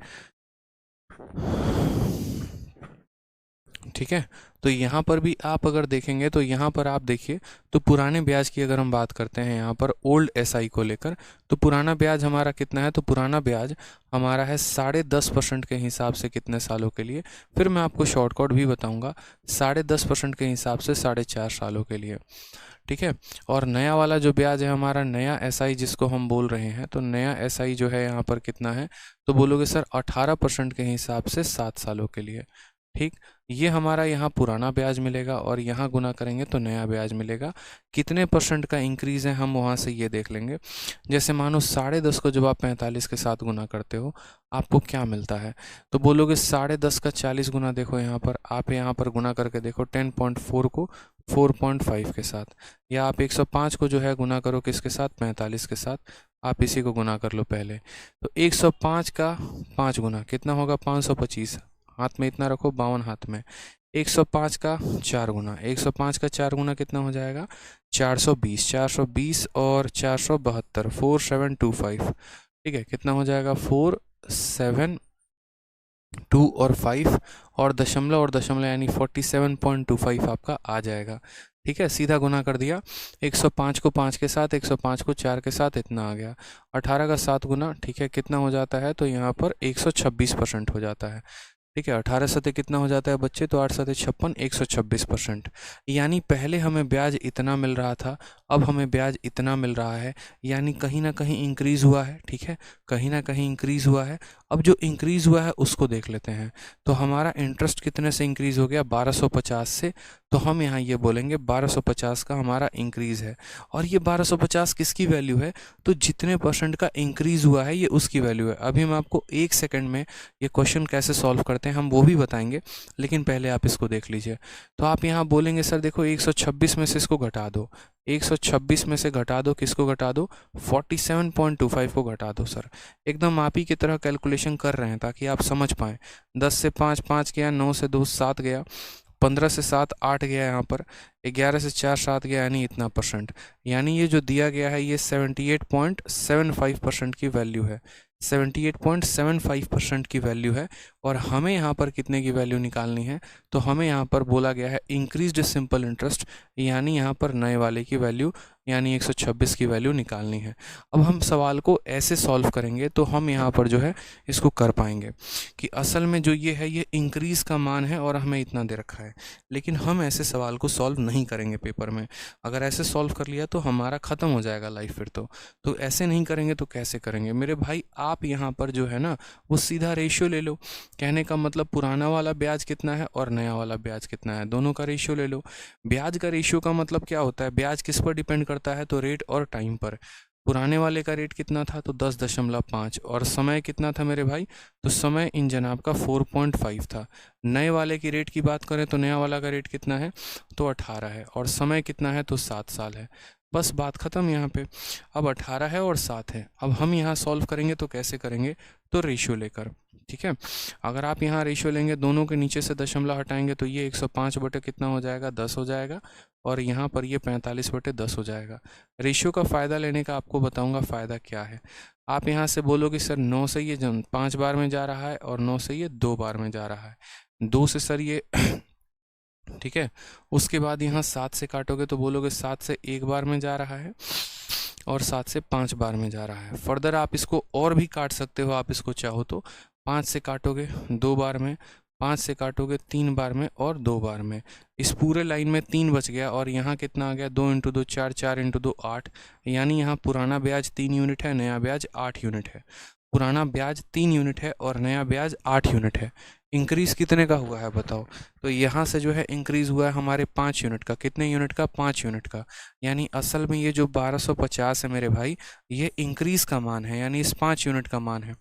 ठीक है, तो यहाँ पर भी आप अगर देखेंगे तो यहाँ पर आप देखिए, तो पुराने ब्याज की अगर हम बात करते हैं यहाँ पर ओल्ड एसआई को लेकर, तो पुराना ब्याज हमारा कितना है, तो पुराना ब्याज हमारा है 10.5% के हिसाब से कितने सालों के लिए, फिर मैं आपको शॉर्टकट भी बताऊंगा, 10.5% के हिसाब से 4.5 सालों के लिए। ठीक है, और नया वाला जो ब्याज है हमारा, नया एसआई जिसको हम बोल रहे हैं, तो नया एसआई जो है यहाँ पर कितना है, तो बोलोगे सर 18% के हिसाब से 7 सालों के लिए। ठीक, ये हमारा यहाँ पुराना ब्याज मिलेगा और यहाँ गुना करेंगे तो नया ब्याज मिलेगा। कितने परसेंट का इंक्रीज़ है हम वहाँ से ये देख लेंगे। जैसे मानो 10.5 को जब आप 45 के साथ गुना करते हो, आपको क्या मिलता है, तो बोलोगे 10.5 का 40 गुना, देखो यहाँ पर आप यहाँ पर गुना करके देखो 10.4 को 4.5 के साथ, या आप 105 को जो है गुना करो किसके साथ, 45 के साथ, आप इसी को गुना कर लो पहले। तो 105 का 5 गुना कितना होगा, 525, हाथ में इतना रखो, 52 हाथ में। 105 का 4 गुना, 105 का 4 गुना कितना हो जाएगा, 420, 420 और 472, 4725। ठीक है, कितना हो जाएगा, 472 और 5 और दशमलव यानी 47.25 आपका आ जाएगा। ठीक है, सीधा गुना कर दिया, 105 को 5 के साथ, 105 को 4 के साथ, इतना आ गया। 18 का 7 गुना, ठीक है, कितना हो जाता है, तो यहाँ पर 126% हो जाता है। ठीक है, 18 सतह कितना हो जाता है बच्चे, तो 8 सतह 56, 126%। यानी पहले हमें ब्याज इतना मिल रहा था, अब हमें ब्याज इतना मिल रहा है, यानी कहीं ना कहीं इंक्रीज़ हुआ है। ठीक है, कहीं ना कहीं इंक्रीज़ हुआ है। अब जो इंक्रीज़ हुआ है उसको देख लेते हैं। तो हमारा इंटरेस्ट कितने से इंक्रीज़ हो गया, 1250 से। तो हम यहाँ ये बोलेंगे 1250 का हमारा इंक्रीज़ है। और ये 1250 किसकी वैल्यू है, तो जितने परसेंट का इंक्रीज़ हुआ है ये उसकी वैल्यू है। अभी हम आपको 1 सेकंड में ये क्वेश्चन कैसे सॉल्व करते हैं हम वो भी बताएंगे, लेकिन पहले आप इसको देख लीजिए। तो आप यहाँ बोलेंगे सर देखो 126 में से इसको घटा दो, 126 में से घटा दो, किसको घटा दो, 47.25 को घटा दो। सर एकदम आप ही की तरह कैलकुलेशन कर रहे हैं ताकि आप समझ पाएँ। 10 से 5 5 गया, 9 से 2 7 गया, 15 से 7 8 गया, यहाँ पर 11 से 4 7 गया, यानी इतना परसेंट। यानी ये जो दिया गया है ये 78.75% की वैल्यू है, 78.75% की वैल्यू है। और हमें यहाँ पर कितने की वैल्यू निकालनी है, तो हमें यहाँ पर बोला गया है इंक्रीज्ड सिंपल इंटरेस्ट, यानी यहाँ पर नए वाले की वैल्यू यानी 126 की वैल्यू निकालनी है। अब हम सवाल को ऐसे सॉल्व करेंगे तो हम यहाँ पर जो है इसको कर पाएंगे कि असल में जो ये है ये इंक्रीज़ का मान है और हमें इतना दे रखा है, लेकिन हम ऐसे सवाल को सॉल्व नहीं करेंगे पेपर में। अगर ऐसे सॉल्व कर लिया तो हमारा ख़त्म हो जाएगा लाइफ फिर तो ऐसे नहीं करेंगे तो कैसे करेंगे मेरे भाई। आप यहाँ पर जो है ना वो सीधा रेशियो ले लो। कहने का मतलब पुराना वाला ब्याज कितना है और नया वाला ब्याज कितना है, दोनों का रेशियो ले लो। ब्याज का रेशियो का मतलब क्या होता है, ब्याज किस पर डिपेंड करता है, तो रेट और टाइम पर। पुराने वाले का रेट कितना था, तो 10.5, और समय कितना था मेरे भाई, तो समय इन जनाब का 4.5 था। नए वाले की रेट की बात करें तो नया वाला का रेट कितना है, तो 18 है, और समय कितना है, तो 7 साल है। बस बात ख़त्म यहाँ पे। अब 18 है और 7 है। अब हम यहाँ सॉल्व करेंगे तो कैसे करेंगे, तो रेशियो लेकर। ठीक है, अगर आप यहाँ रेशियो लेंगे, दोनों के नीचे से दशमलव हटाएंगे तो ये 105 बटे कितना हो जाएगा, 10 हो जाएगा, और यहाँ पर ये 45 बटे 10 हो जाएगा। रेशियो का फ़ायदा लेने का आपको बताऊँगा फ़ायदा क्या है। आप यहाँ से बोलोगे सर 9 से ये 5 बार में जा रहा है और 9 से ये 2 बार में जा रहा है, 2 से सर ये ठीक है, उसके बाद यहाँ 7 से काटोगे तो बोलोगे 7 से 1 बार में जा रहा है और 7 से 5 बार में जा रहा है। फर्दर आप इसको और भी काट सकते हो, आप इसको चाहो तो 5 से काटोगे 2 बार में, 5 से काटोगे 3 बार में और 2 बार में। इस पूरे लाइन में 3 बच गया, और यहाँ कितना आ गया, 2 × 2 4, 4 × 2 8। यानी यहाँ पुराना ब्याज 3 यूनिट है, नया ब्याज 8 यूनिट है। पुराना ब्याज 3 यूनिट है और नया ब्याज 8 यूनिट है। इंक्रीज कितने का हुआ है बताओ। तो यहाँ से जो है इंक्रीज हुआ है हमारे 5 यूनिट का। कितने यूनिट का? 5 यूनिट का। यानी असल में ये जो 1250 है मेरे भाई, ये इंक्रीज का मान है, यानी इस 5 यूनिट का मान है।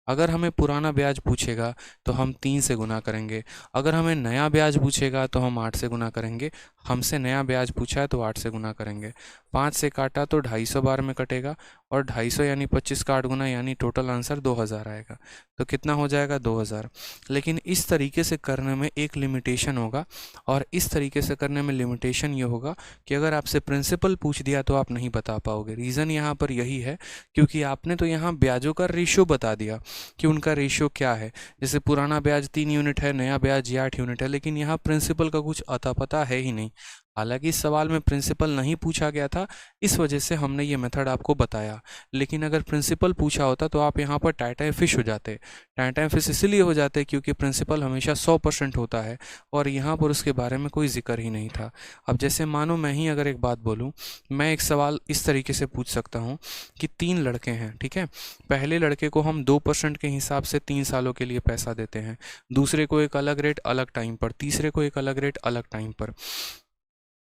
अगर हमें पुराना ब्याज पूछेगा तो हम 3 से गुना करेंगे। अगर हमें नया ब्याज पूछेगा तो हम 8 से गुना करेंगे। हमसे नया ब्याज पूछा है तो 8 से गुना करेंगे। 5 से काटा तो 250 बार में कटेगा, और 250 यानी 25 का 8 गुना, यानी टोटल आंसर 2000 आएगा। तो कितना हो जाएगा? 2000। लेकिन इस तरीके से करने में एक लिमिटेशन होगा, और इस तरीके से करने में लिमिटेशन ये होगा कि अगर आपसे प्रिंसिपल पूछ दिया तो आप नहीं बता पाओगे। रीज़न यहाँ पर यही है क्योंकि आपने तो यहाँ ब्याजों का रेशियो बता दिया कि उनका रेशियो क्या है। जैसे पुराना ब्याज 3 यूनिट है, नया ब्याज 8 यूनिट है, लेकिन यहाँ प्रिंसिपल का कुछ अता पता है ही नहीं। हालांकि इस सवाल में प्रिंसिपल नहीं पूछा गया था, इस वजह से हमने ये मेथड आपको बताया। लेकिन अगर प्रिंसिपल पूछा होता तो आप यहाँ पर टाइम फिश हो जाते। टाइम फिश इसलिए हो जाते क्योंकि प्रिंसिपल हमेशा 100% होता है, और यहाँ पर उसके बारे में कोई जिक्र ही नहीं था। अब जैसे मानो मैं ही अगर एक बात बोलूँ, मैं एक सवाल इस तरीके से पूछ सकता हूँ कि 3 लड़के हैं, ठीक है। पहले लड़के को हम 2% के हिसाब से 3 सालों के लिए पैसा देते हैं, दूसरे को एक अलग रेट अलग टाइम पर, तीसरे को एक अलग रेट अलग टाइम पर।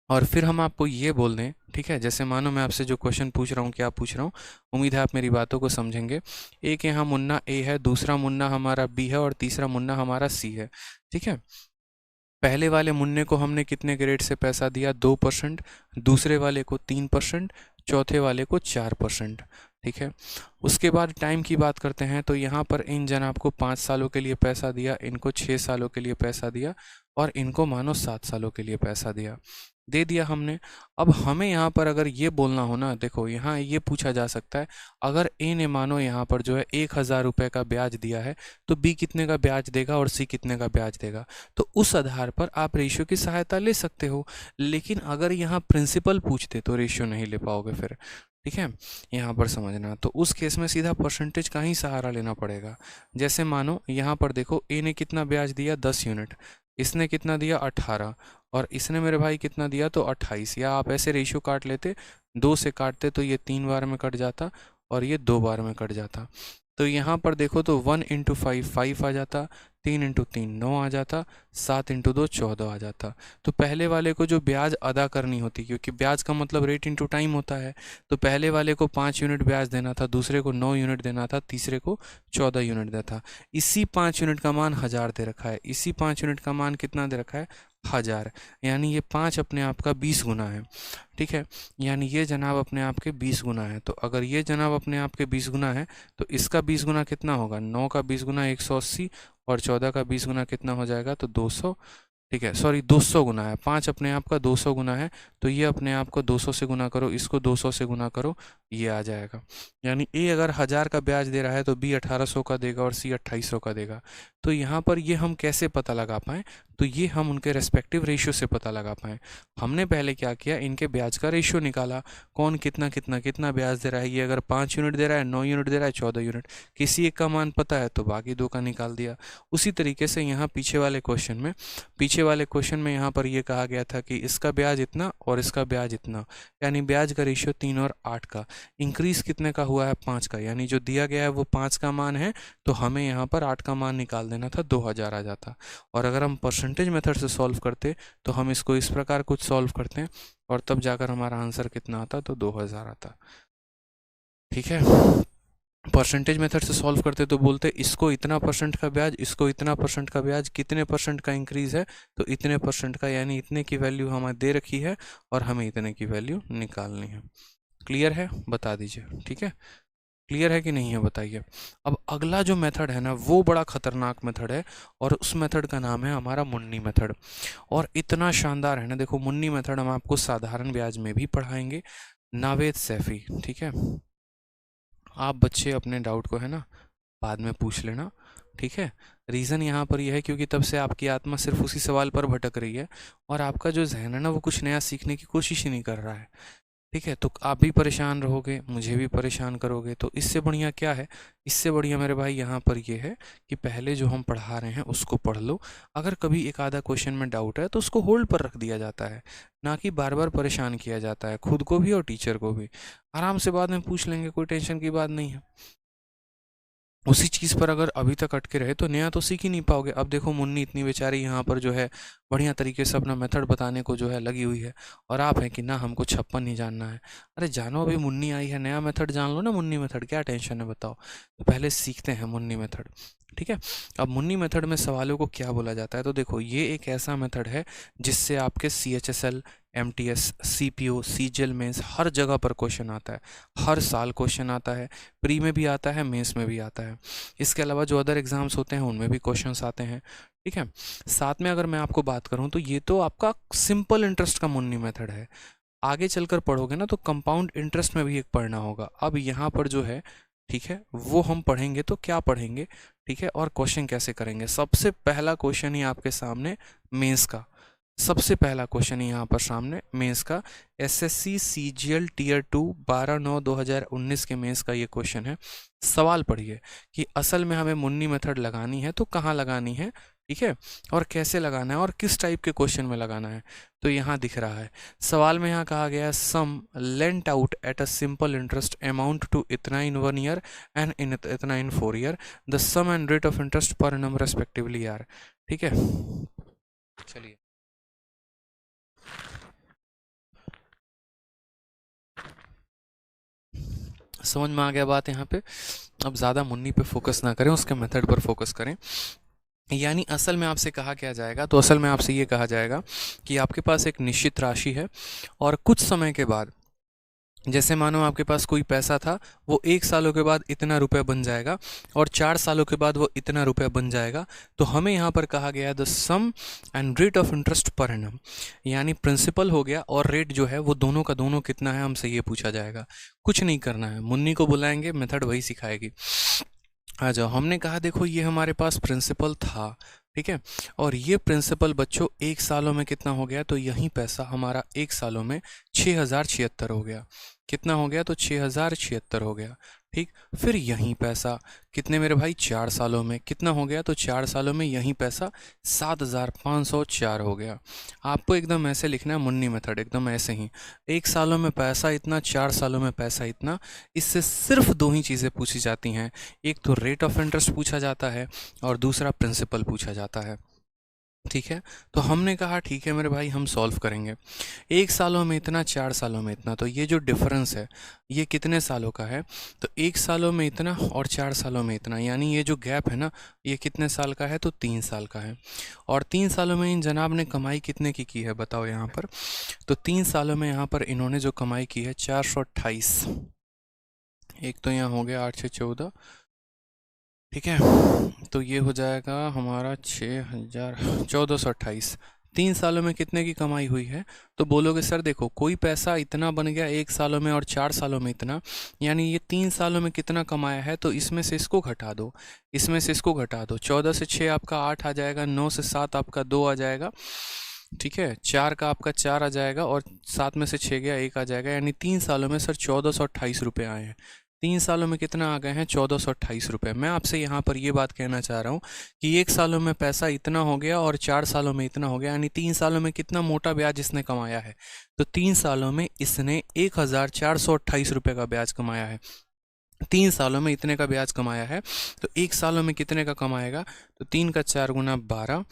और फिर हम आपको ये बोल दें, ठीक है, जैसे मानो मैं आपसे जो क्वेश्चन पूछ रहा हूँ, क्या पूछ रहा हूँ, उम्मीद है आप मेरी बातों को समझेंगे। एक यहाँ मुन्ना ए है, दूसरा मुन्ना हमारा बी है, और तीसरा मुन्ना हमारा सी है, ठीक है। पहले वाले मुन्ने को हमने कितने के रेट से पैसा दिया? 2%। दूसरे वाले को 3%। चौथे वाले को 4%, ठीक है। उसके बाद टाइम की बात करते हैं, तो यहाँ पर इन जनाब को 5 सालों के लिए पैसा दिया, इनको 6 सालों के लिए पैसा दिया, और इनको मानो 7 सालों के लिए पैसा दे दिया हमने। अब हमें यहाँ पर अगर ये बोलना हो ना, देखो यहाँ ये पूछा जा सकता है, अगर ए ने मानो यहाँ पर जो है 1000 रुपये का ब्याज दिया है, तो बी कितने का ब्याज देगा और सी कितने का ब्याज देगा। तो उस आधार पर आप रेशियो की सहायता ले सकते हो। लेकिन अगर यहाँ प्रिंसिपल पूछते तो रेशियो नहीं ले पाओगे फिर, ठीक है। यहाँ पर समझना, तो उस केस में सीधा परसेंटेज का ही सहारा लेना पड़ेगा। जैसे मानो यहाँ पर देखो, ए ने कितना ब्याज दिया? 10 यूनिट। इसने कितना दिया? 18। और इसने मेरे भाई कितना दिया? तो 28। या आप ऐसे रेशियो काट लेते, 2 से काटते तो ये 3 बार में कट जाता, और ये 2 बार में कट जाता। तो यहाँ पर देखो तो 1 × 5 5 आ जाता, 3 × 3 9 आ जाता, 7 × 2 14 आ जाता। तो पहले वाले को जो ब्याज अदा करनी होती, क्योंकि ब्याज का मतलब रेट इंटू टाइम होता है, तो पहले वाले को 5 यूनिट ब्याज देना था, दूसरे को 9 यूनिट देना था, तीसरे को 14 यूनिट देना था। इसी 5 यूनिट का मान 1000 दे रखा है। इसी 5 यूनिट का मान कितना दे रखा है? 1000। यानी ये 5 अपने आप का 20 गुना है, ठीक है। यानी ये जनाब अपने आप के 20 गुना है। तो अगर ये जनाब अपने आप के 20 गुना है, तो इसका 20 गुना कितना होगा? 9 का 20 गुना 180, और 14 का 20 गुना कितना हो जाएगा? तो 200, ठीक है, सॉरी 200 गुना है। 5 अपने आप का 200 गुना है, तो ये अपने आप को 200 से गुना करो, इसको 200 से गुना करो, ये आ जाएगा। यानी ए अगर 1000 का ब्याज दे रहा है तो बी 1800 का देगा, और सी 2800 का देगा। तो यहाँ पर ये हम कैसे पता लगा पाएँ? तो ये हम उनके रेस्पेक्टिव रेशियो से पता लगा पाएँ। हमने पहले क्या किया, इनके ब्याज का रेशियो निकाला, कौन कितना कितना कितना ब्याज दे रहा है। ये अगर 5 यूनिट दे रहा है, 9 यूनिट दे रहा है, 14 यूनिट, किसी एक का मान पता है तो बाकी 2 का निकाल दिया। उसी तरीके से यहाँ पीछे वाले क्वेश्चन में यहाँ पर ये कहा गया था कि इसका ब्याज इतना और इसका ब्याज इतना, यानी ब्याज का रेशियो 3 और 8 का। इंक्रीज कितने का हुआ है? 5 का। यानी जो दिया गया है वो 5 का मान है, तो हमें यहाँ पर 8 का मान निकाल देना था, 2000 आ जाता। और अगर हम परसेंटेज मेथड से सॉल्व करते तो हम इसको इस प्रकार कुछ सॉल्व करते हैं, और तब जाकर हमारा आंसर कितना आता? तो 2000 आता, ठीक है। परसेंटेज मेथड से सॉल्व करते तो बोलते इसको इतना परसेंट का ब्याज, इसको इतना परसेंट का ब्याज, कितने परसेंट का इंक्रीज है? तो इतने परसेंट का, यानी इतने की वैल्यू हमें दे रखी है और हमें इतने की वैल्यू निकालनी है। क्लियर है? बता दीजिए, ठीक है। क्लियर है कि नहीं है बताइए। अब अगला जो मेथड है ना, वो बड़ा खतरनाक मेथड है, और उस मेथड का नाम है हमारा मुन्नी मेथड। और इतना शानदार है ना, देखो मुन्नी मेथड हम आपको साधारण ब्याज में भी पढ़ाएंगे। नावेद सैफी, ठीक है। आप बच्चे अपने डाउट को है ना बाद में पूछ लेना, ठीक है। रीज़न यहाँ पर यह है क्योंकि तब से आपकी आत्मा सिर्फ उसी सवाल पर भटक रही है, और आपका जो जहन है ना वो कुछ नया सीखने की कोशिश ही नहीं कर रहा है, ठीक है। तो आप भी परेशान रहोगे, मुझे भी परेशान करोगे, तो इससे बढ़िया क्या है? इससे बढ़िया मेरे भाई यहाँ पर ये है कि पहले जो हम पढ़ा रहे हैं उसको पढ़ लो। अगर कभी एक आधा क्वेश्चन में डाउट है तो उसको होल्ड पर रख दिया जाता है, ना कि बार बार परेशान किया जाता है, खुद को भी और टीचर को भी। आराम से बाद में पूछ लेंगे, कोई टेंशन की बात नहीं है। उसी चीज़ पर अगर अभी तक अटके रहे तो नया तो सीख ही नहीं पाओगे। अब देखो मुन्नी इतनी बेचारी यहाँ पर जो है बढ़िया तरीके से अपना मेथड बताने को जो है लगी हुई है, और आप हैं कि ना हमको 56 ही जानना है। अरे जानो, अभी मुन्नी आई है, नया मेथड जान लो ना, मुन्नी मेथड, क्या टेंशन है बताओ। तो पहले सीखते हैं मुन्नी मेथड, ठीक है। अब मुन्नी मेथड में सवालों को क्या बोला जाता है, तो देखो ये एक ऐसा मेथड है जिससे आपके CHSL, MTS, CPO, CGL mains हर जगह पर क्वेश्चन आता है, हर साल क्वेश्चन आता है, प्री में भी आता है, मेंस में भी आता है। इसके अलावा जो अदर एग्ज़ाम्स होते हैं उनमें भी क्वेश्चंस आते हैं, ठीक है। साथ में अगर मैं आपको बात करूं तो ये तो आपका सिंपल इंटरेस्ट का मुन्नी मेथड है। आगे चलकर पढ़ोगे ना तो कंपाउंड इंटरेस्ट में भी एक पढ़ना होगा। अब यहाँ पर जो है, ठीक है, वो हम पढ़ेंगे तो क्या पढ़ेंगे, ठीक है, और क्वेश्चन कैसे करेंगे। सबसे पहला क्वेश्चन ही आपके सामने मेंस का, सबसे पहला क्वेश्चन यहाँ पर सामने मेंस का, SSC CGL टीयर 2 12/9/2019 के मेंस का ये क्वेश्चन है। सवाल पढ़िए कि असल में हमें मुन्नी मेथड लगानी है तो कहाँ लगानी है, ठीक है, और कैसे लगाना है और किस टाइप के क्वेश्चन में लगाना है। तो यहाँ दिख रहा है सवाल में, यहाँ कहा गया है sum lent out at a simple interest amount to इतना इन 1 ईयर एंड इन इतना in 4 year, the sum and rate of interest per annum respectively are, ठीक है। चलिए समझ में आ गया बात यहाँ पे। अब ज़्यादा मुन्नी पे फोकस ना करें, उसके मेथड पर फोकस करें। यानी असल में आपसे कहा क्या जाएगा, तो असल में आपसे ये कहा जाएगा कि आपके पास एक निश्चित राशि है और कुछ समय के बाद, जैसे मानो आपके पास कोई पैसा था, वो 1 सालों के बाद इतना रुपया बन जाएगा और 4 सालों के बाद वो इतना रुपया बन जाएगा। तो हमें यहाँ पर कहा गया है the sum and rate of interest per annum, यानी प्रिंसिपल हो गया और रेट जो है वो दोनों का दोनों कितना है, हमसे ये पूछा जाएगा। कुछ नहीं करना है, मुन्नी को बुलाएंगे, मेथड वही सिखाएगी। आ जाओ, हमने कहा देखो ये हमारे पास प्रिंसिपल था, ठीक है, और ये प्रिंसिपल बच्चों 1 सालों में कितना हो गया, तो यही पैसा हमारा 1 सालों में 6076 हो गया। कितना हो गया, तो 6076 हो गया, ठीक। फिर यही पैसा कितने मेरे भाई, 4 सालों में कितना हो गया, तो 4 सालों में यही पैसा 7504 हो गया। आपको एकदम ऐसे लिखना है मुन्नी मेथड, एकदम ऐसे ही, 1 सालों में पैसा इतना, 4 सालों में पैसा इतना। इससे सिर्फ दो ही चीज़ें पूछी जाती हैं, एक तो रेट ऑफ इंटरेस्ट पूछा जाता है और दूसरा प्रिंसिपल पूछा जाता है, ठीक है। तो हमने कहा ठीक है मेरे भाई, हम सॉल्व करेंगे। 1 सालों में इतना, 4 सालों में इतना, तो ये जो डिफरेंस है ये कितने सालों का है, तो 1 सालों में इतना और 4 सालों में इतना, यानी ये जो गैप है ना, ये कितने साल का है, तो 3 साल का है। और 3 सालों में इन जनाब ने कमाई कितने की है बताओ यहाँ पर, तो 3 सालों में यहाँ पर इन्होंने जो कमाई की है 428, एक तो यहाँ हो गया 8 से 14, ठीक है, तो ये हो जाएगा हमारा 6,1428। 3 सालों में कितने की कमाई हुई है, तो बोलोगे सर देखो कोई पैसा इतना बन गया 1 सालों में और 4 सालों में इतना, यानी ये 3 सालों में कितना कमाया है, तो इसमें से इसको घटा दो, इसमें से इसको घटा दो। 14 से 6 आपका 8 आ जाएगा, 9 से 7 आपका 2 आ जाएगा, ठीक है, 4 का आपका 4 आ जाएगा और 7 में से 6 गया 1 आ जाएगा, यानी 3 सालों में सर 1428 रुपये आए हैं। 3 सालों में कितना आ गए हैं, 1428 रुपये। मैं आपसे यहाँ पर ये बात कहना चाह रहा हूँ कि 1 सालों में पैसा इतना हो गया और 4 सालों में इतना हो गया, यानी 3 सालों में कितना मोटा ब्याज इसने कमाया है, तो 3 सालों में इसने 1428 रुपये का ब्याज कमाया है। 3 सालों में इतने का ब्याज कमाया है, तो 1 सालों में कितने का कमाएगा, तो 3 का 4 गुना 12,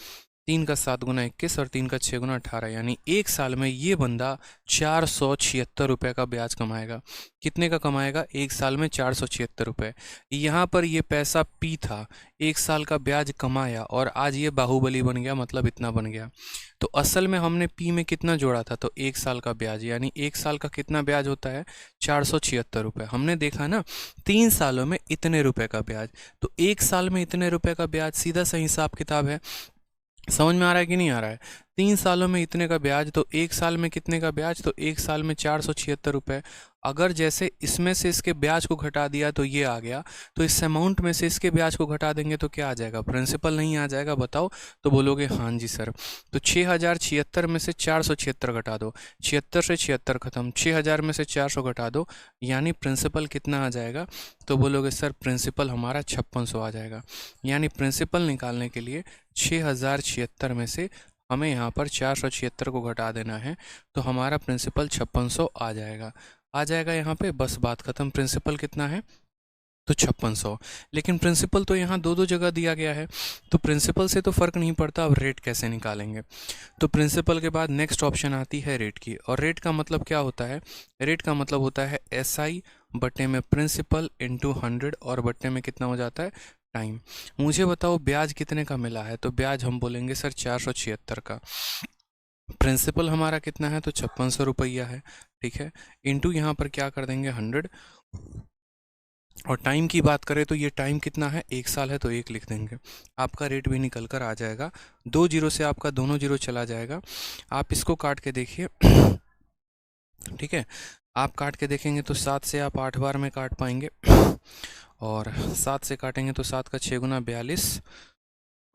3 का 7 गुना 21 और 3 का 6 गुना 18, यानी 1 साल में ये बंदा 476 रुपये का ब्याज कमाएगा। कितने का कमाएगा, 1 साल में 476 रुपये। यहाँ पर ये पैसा पी था, 1 साल का ब्याज कमाया और आज ये बाहुबली बन गया, मतलब इतना बन गया। तो असल में हमने पी में कितना जोड़ा था, तो 1 साल का ब्याज, यानी 1 साल का कितना ब्याज होता है, 476 रुपये। हमने देखा ना 3 सालों में इतने रुपए का ब्याज, तो 1 साल में इतने रुपए का ब्याज, सीधा सा हिसाब किताब है। समझ में आ रहा है कि नहीं आ रहा है, 3 सालों में इतने का ब्याज, तो 1 साल में कितने का ब्याज, तो 1 साल में 476 रुपये। अगर जैसे इसमें से इसके ब्याज को घटा दिया तो ये आ गया, तो इस अमाउंट में से इसके ब्याज को घटा देंगे तो क्या आ जाएगा, प्रिंसिपल नहीं आ जाएगा, बताओ। तो बोलोगे हाँ जी सर। तो 6076 में से 476 घटा दो, 76 से 76 खत्म, 6000 में से 400 घटा दो, यानी प्रिंसिपल कितना आ जाएगा, तो बोलोगे सर प्रिंसिपल हमारा 5600 आ जाएगा। यानी प्रिंसिपल निकालने के लिए 6076 में से हमें यहाँ पर 476 को घटा देना है, तो हमारा प्रिंसिपल 5600 आ जाएगा। आ जाएगा यहाँ पे, बस बात ख़त्म। प्रिंसिपल कितना है, तो 5600। लेकिन प्रिंसिपल तो यहाँ दो दो जगह दिया गया है, तो प्रिंसिपल से तो फ़र्क नहीं पड़ता। अब रेट कैसे निकालेंगे? तो प्रिंसिपल के बाद नेक्स्ट ऑप्शन आती है रेट की। और रेट का मतलब क्या होता है? रेट का मतलब होता है SI बट्टे में प्रिंसिपल इंटू 100, और बट्टे में कितना हो जाता है? टाइम। मुझे बताओ ब्याज कितने का मिला है? तो ब्याज हम बोलेंगे सर 476 का। प्रिंसिपल हमारा कितना है? तो 5600 रुपया है, ठीक है। इंटू यहाँ पर क्या कर देंगे? 100। और टाइम की बात करें तो ये टाइम कितना है? 1 साल है, तो 1 लिख देंगे। आपका रेट भी निकल कर आ जाएगा। 2 जीरो से आपका दोनों जीरो चला जाएगा। आप इसको काट के देखिए। ठीक है, आप काट के देखेंगे तो 7 से आप 8 बार में काट पाएंगे। और 7 से काटेंगे तो 7 का 6 गुना 42,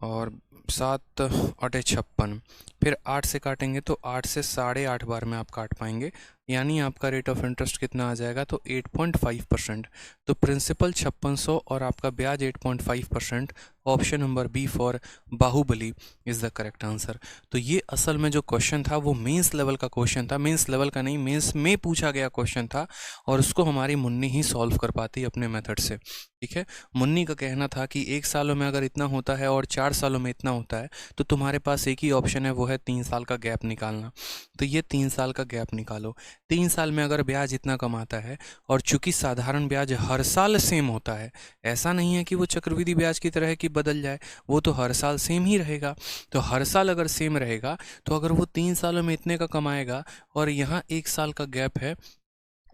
और 7 अटे 56। फिर 8 से काटेंगे तो 8 से 8.5 बार में आप काट पाएंगे। यानी आपका रेट ऑफ इंटरेस्ट कितना आ जाएगा? तो 8.5%। तो प्रिंसिपल 5600 और आपका ब्याज 8.5%। Option number B for Baahubali is the correct answer. तो ये असल में जो क्वेश्चन था वो मेंस लेवल का क्वेश्चन था। मेंस लेवल का नहीं, मेंस में पूछा गया क्वेश्चन था, और उसको हमारी मुन्नी ही सॉल्व कर पाती अपने मेथड से। ठीक है, मुन्नी का कहना था कि 1 सालों में अगर इतना होता है और 4 सालों में इतना होता है, तो तुम्हारे पास एक ही ऑप्शन है, वो है 3 साल का गैप निकालना। तो ये 3 साल का गैप निकालो। 3 साल में अगर ब्याज इतना कम आता है, और चूंकि साधारण ब्याज हर साल सेम होता है, ऐसा नहीं है कि वो चक्रवृद्धि ब्याज की तरह है कि बदल जाए, वो तो हर साल सेम ही रहेगा। तो हर साल अगर सेम रहेगा, तो अगर वो 3 सालों में इतने का कमाएगा और यहाँ 1 साल का गैप है,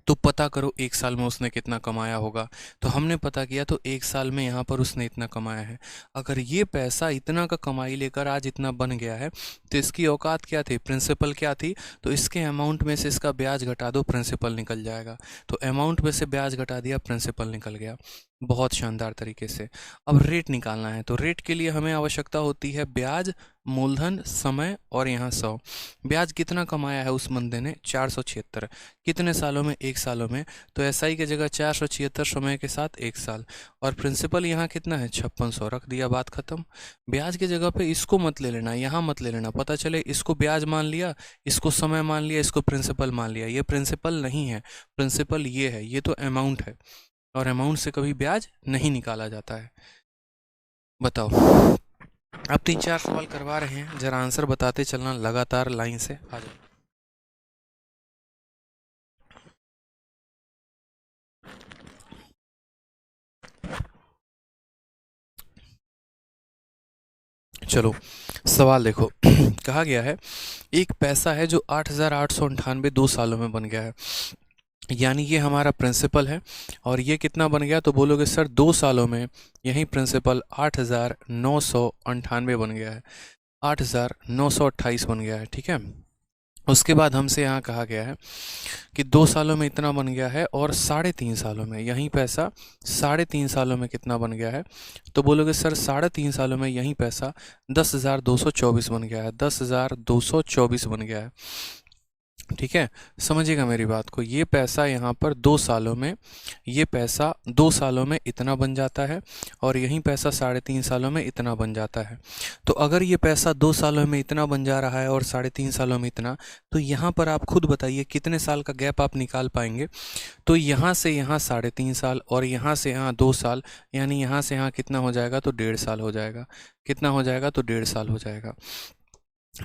तो पता करो 1 साल में उसने कितना कमाया होगा। तो हमने पता किया, तो 1 साल में यहाँ पर उसने इतना कमाया है। अगर ये पैसा इतना का कमाई लेकर आज इतना बन गया है, तो इसकी औकात क्या थी? प्रिंसिपल क्या थी? तो इसके अमाउंट में से इसका ब्याज घटा दो, प्रिंसिपल निकल जाएगा। तो अमाउंट में से ब्याज घटा दिया, प्रिंसिपल निकल गया। बहुत शानदार तरीके से। अब रेट निकालना है, तो रेट के लिए हमें आवश्यकता होती है ब्याज, मूलधन, समय और यहाँ 100। ब्याज कितना कमाया है उस बंदे ने? 476। कितने सालों में? 1 सालों में। तो SI की जगह 476 समय के साथ 1 साल। और प्रिंसिपल यहाँ कितना है? 5600। रख दिया, बात खत्म। ब्याज की जगह पे इसको मत ले लेना, यहाँ मत ले लेना। पता चले इसको ब्याज मान लिया, इसको समय मान लिया, इसको प्रिंसिपल मान लिया। ये प्रिंसिपल नहीं है, प्रिंसिपल ये है, ये तो अमाउंट है, और अमाउंट से कभी ब्याज नहीं निकाला जाता है। बताओ, अब 3-4 सवाल करवा रहे हैं, जरा आंसर बताते चलना लगातार लाइन से। आ जाओ। चलो सवाल देखो। कहा गया है एक पैसा है जो 8,898 2 सालों में बन गया है। यानी ये हमारा प्रिंसिपल है, और ये कितना बन गया? तो बोलोगे सर 2 सालों में यही प्रिंसिपल 8,998 बन गया है, 8,928 बन गया है। ठीक है, उसके बाद हमसे यहाँ कहा गया है कि 2 सालों में इतना बन गया है, और 3.5 सालों में यही पैसा 3.5 सालों में कितना बन गया है? तो बोलोगे सर 3.5 सालों में यही पैसा 10,224 बन गया है, 10,224 बन गया है। ठीक है, समझिएगा मेरी बात को। ये पैसा यहाँ पर 2 सालों में, ये पैसा 2 सालों में इतना बन जाता है, और यही पैसा 3.5 सालों में इतना बन जाता है। तो अगर ये पैसा 2 सालों में इतना बन जा रहा है और 3.5 सालों में इतना, तो यहाँ पर आप खुद बताइए कितने साल का गैप आप निकाल पाएंगे? तो यहाँ से यहाँ 3.5 साल, और यहाँ से यहाँ 2 साल, यानी यहाँ से यहाँ कितना हो जाएगा? तो 1.5 साल हो जाएगा। कितना हो जाएगा? तो 1.5 साल हो जाएगा।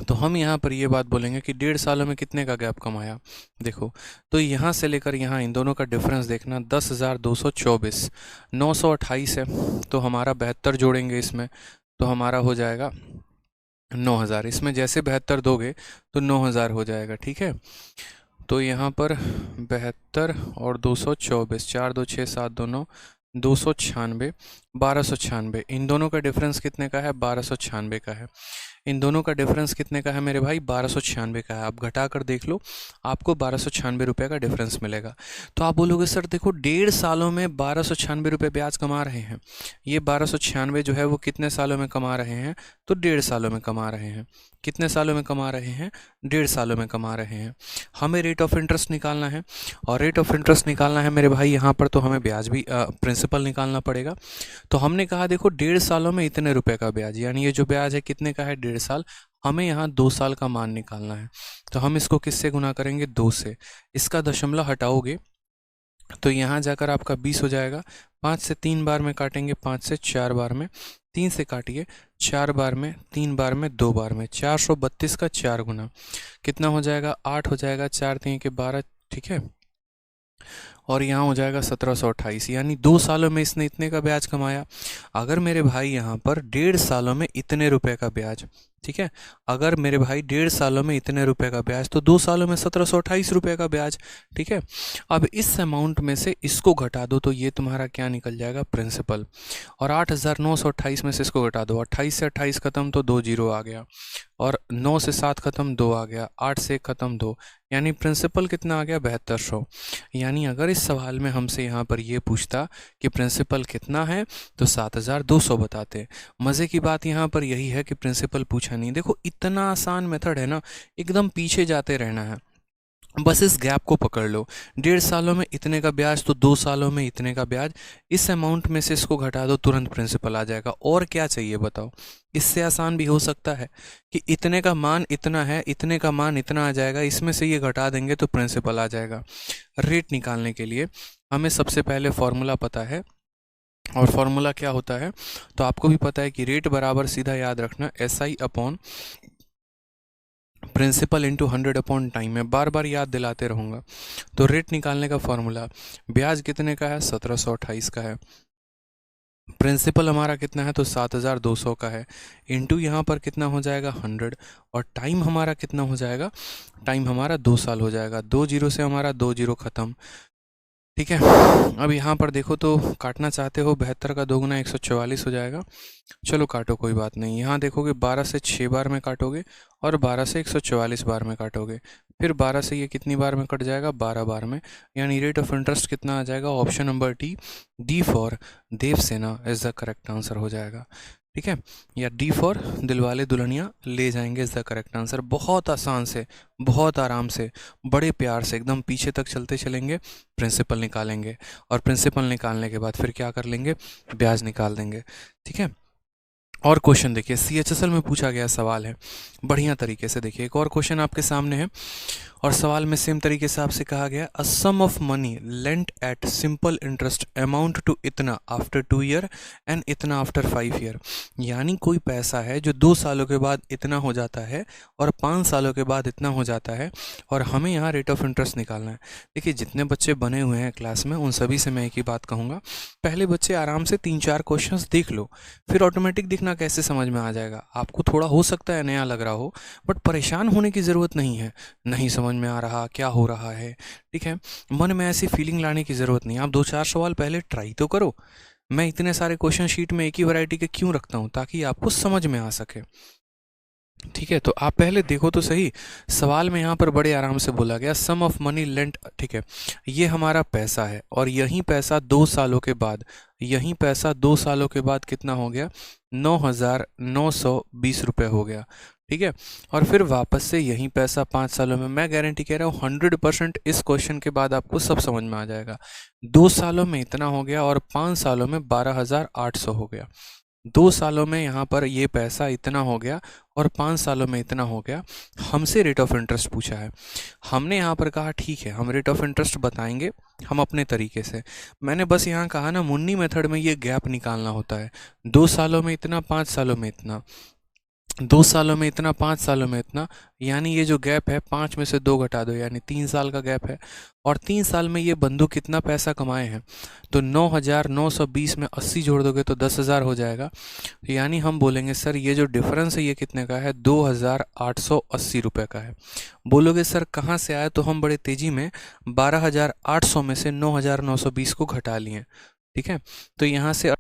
तो हम यहाँ पर ये बात बोलेंगे कि 1.5 सालों में कितने का गैप कमाया। देखो, तो यहाँ से लेकर यहाँ इन दोनों का डिफरेंस देखना, 10,224, 928 है, तो हमारा 72 जोड़ेंगे इसमें, तो हमारा हो जाएगा 9,000। इसमें जैसे 72 दोगे तो 9,000 हो जाएगा। ठीक है, तो यहाँ पर 72 और 224, 4 2 6 7 2 9, 296, 1296। इन दोनों का डिफरेंस कितने का है? 1296 का है। इन दोनों का डिफरेंस कितने का है मेरे भाई? 1296 का है। आप घटा कर देख लो, आपको 1296 रुपये का डिफरेंस मिलेगा। तो आप बोलोगे सर देखो 1.5 सालों में 1296 रुपये ब्याज कमा रहे हैं, ये 1296 जो है वो कितने सालों में कमा रहे हैं? तो 1.5 सालों में कमा रहे हैं। कितने सालों में कमा रहे हैं? 1.5 सालों में कमा रहे हैं। हमें रेट ऑफ इंटरेस्ट निकालना है, और रेट ऑफ इंटरेस्ट निकालना है मेरे भाई यहाँ पर, तो हमें ब्याज भी प्रिंसिपल निकालना पड़ेगा। तो हमने कहा देखो 1.5 सालों में इतने रुपए का ब्याज, यानी ये जो ब्याज है कितने का है? 1.5 साल। हमें यहाँ 2 साल का मान निकालना है, तो हम इसको किससे गुना करेंगे? 2 से। इसका दशमलव हटाओगे तो यहाँ जाकर आपका 20 हो जाएगा। 5 से 3 बार में काटेंगे, 5 से 4 बार में, 3 से काटिए, 4 बार में, 3 बार में, 2 बार में, 432 का 4 गुना कितना हो जाएगा, 8 हो जाएगा, 4 3 के 12, ठीक है। और यहाँ हो जाएगा 1728, यानी 2 सालों में इसने इतने का ब्याज कमाया। अगर मेरे भाई यहाँ पर 1.5 सालों में इतने रुपए का ब्याज, ठीक है, अगर मेरे भाई 1.5 सालों में इतने रुपए का ब्याज, तो 2 सालों में 1728 रुपये का ब्याज, ठीक है। अब इस अमाउंट में से इसको घटा दो तो ये तुम्हारा क्या निकल जाएगा, प्रिंसिपल। और 8,928 में से इसको घटा दो, 28 से 28 खत्म तो 2 जीरो आ गया, और 9 से 7 खत्म 2 आ गया, 8 से 1 खत्म 2, यानी प्रिंसिपल कितना आ गया, 7200। यानी अगर इस सवाल में हमसे यहाँ पर ये पूछता कि प्रिंसिपल कितना है तो 7200 बताते। मज़े की बात यहाँ पर यही है कि प्रिंसिपल पूछा नहीं। देखो इतना आसान मेथड है ना, एकदम पीछे जाते रहना है, बस इस गैप को पकड़ लो। 1.5 सालों में इतने का ब्याज तो 2 सालों में इतने का ब्याज, इस अमाउंट में से इसको घटा दो, तुरंत प्रिंसिपल आ जाएगा। और क्या चाहिए बताओ, इससे आसान भी हो सकता है कि इतने का मान इतना है, इतने का मान इतना आ जाएगा, इसमें से ये घटा देंगे तो प्रिंसिपल आ जाएगा। रेट निकालने के लिए हमें सबसे पहले फॉर्मूला पता है, और फॉर्मूला क्या होता है तो आपको भी पता है कि रेट बराबर सीधा याद रखना SI upon principal into 100 upon time है, बार बार याद दिलाते रहूँगा। तो रेट निकालने का फॉर्मूला, ब्याज कितने का है, 1728 का है, प्रिंसिपल हमारा कितना है तो 7200 का है, इंटू यहाँ पर कितना हो जाएगा 100, और टाइम हमारा कितना हो जाएगा, टाइम हमारा 2 साल हो जाएगा। 2 जीरो से हमारा 2 जीरो ख़त्म, ठीक है। अब यहाँ पर देखो तो काटना चाहते हो, 72 का 2 गुना 144 हो जाएगा। चलो काटो, कोई बात नहीं। यहाँ देखोगे 12 से 6 बार में काटोगे, और 12 से 144 बार में काटोगे, फिर 12 से ये कितनी बार में कट जाएगा, 12 बार में। यानी रेट ऑफ इंटरेस्ट कितना आ जाएगा, option number D for Devasena is the correct answer हो जाएगा, ठीक है। या डी फॉर दिलवाले दुल्हनिया ले जाएंगे इज़ द करेक्ट आंसर। बहुत आसान से, बहुत आराम से, बड़े प्यार से एकदम पीछे तक चलते चलेंगे, प्रिंसिपल निकालेंगे, और प्रिंसिपल निकालने के बाद फिर क्या कर लेंगे, ब्याज निकाल देंगे, ठीक है। और क्वेश्चन देखिए, CHSL में पूछा गया सवाल है, बढ़िया तरीके से देखिए। एक और क्वेश्चन आपके सामने है, और सवाल में सेम तरीके से आपसे कहा गया, a sum of money lent at simple interest amount to इतना आफ्टर 2 ईयर एंड इतना आफ्टर 5 ईयर। यानी कोई पैसा है जो 2 सालों के बाद इतना हो जाता है और 5 सालों के बाद इतना हो जाता है, और हमें यहाँ रेट ऑफ इंटरेस्ट निकालना है। देखिए जितने बच्चे बने हुए हैं क्लास में उन सभी से मैं एक ही बात कहूँगा, पहले बच्चे आराम से 3-4 क्वेश्चंस देख लो, फिर ऑटोमेटिक दिखना कैसे समझ में आ जाएगा। आपको थोड़ा हो सकता है नया लग रहा हो, बट परेशान होने की ज़रूरत नहीं है, नहीं समझ में आ रहा, क्या हो रहा है, ठीक है। मन में ऐसी फीलिंग लाने की ज़रूरत नहीं। आप 2-4 सवाल पहले ट्राई तो करो। मैं इतने सारे क्वेश्चन शीट में एक ही वैरायटी के क्यों रखता हूँ, ताकि आपको समझ में आ सके, ठीक है। तो आप पहले देखो तो सही, सवाल में यहाँ पर बड़े आराम से बोला गया सम ऑफ मनी लेंट, ठीक है, ये हमारा पैसा है, और यही पैसा 2 सालों के बाद, यही पैसा 2 सालों के बाद कितना हो गया, 9,920 रुपये हो गया, ठीक है। और फिर वापस से यही पैसा 5 सालों में, मैं गारंटी कह रहा हूँ 100% इस क्वेश्चन के बाद आपको सब समझ में आ जाएगा। 2 सालों में इतना हो गया और 5 सालों में 12,800 हो गया। 2 सालों में यहाँ पर ये पैसा इतना हो गया और 5 सालों में इतना हो गया। हमसे रेट ऑफ इंटरेस्ट पूछा है, हमने यहाँ पर कहा ठीक है हम रेट ऑफ इंटरेस्ट बताएंगे हम अपने तरीके से। मैंने बस यहाँ कहा ना, मुन्नी मेथड में ये गैप निकालना होता है, 2 सालों में इतना, 5 सालों में इतना, 2 सालों में इतना, 5 सालों में इतना, यानी ये जो गैप है 5 में से 2 घटा दो, यानी 3 साल का गैप है। और 3 साल में ये बंधु कितना पैसा कमाए हैं, तो 9,920 में 80 जोड़ दोगे तो 10,000 हो जाएगा। यानी हम बोलेंगे सर ये जो डिफरेंस है ये कितने का है, 2,880 रुपये का है। बोलोगे सर कहाँ से आया, तो हम बड़े तेज़ी में 12,800 में से 9,920 को घटा लिए, ठीक है। तो यहाँ से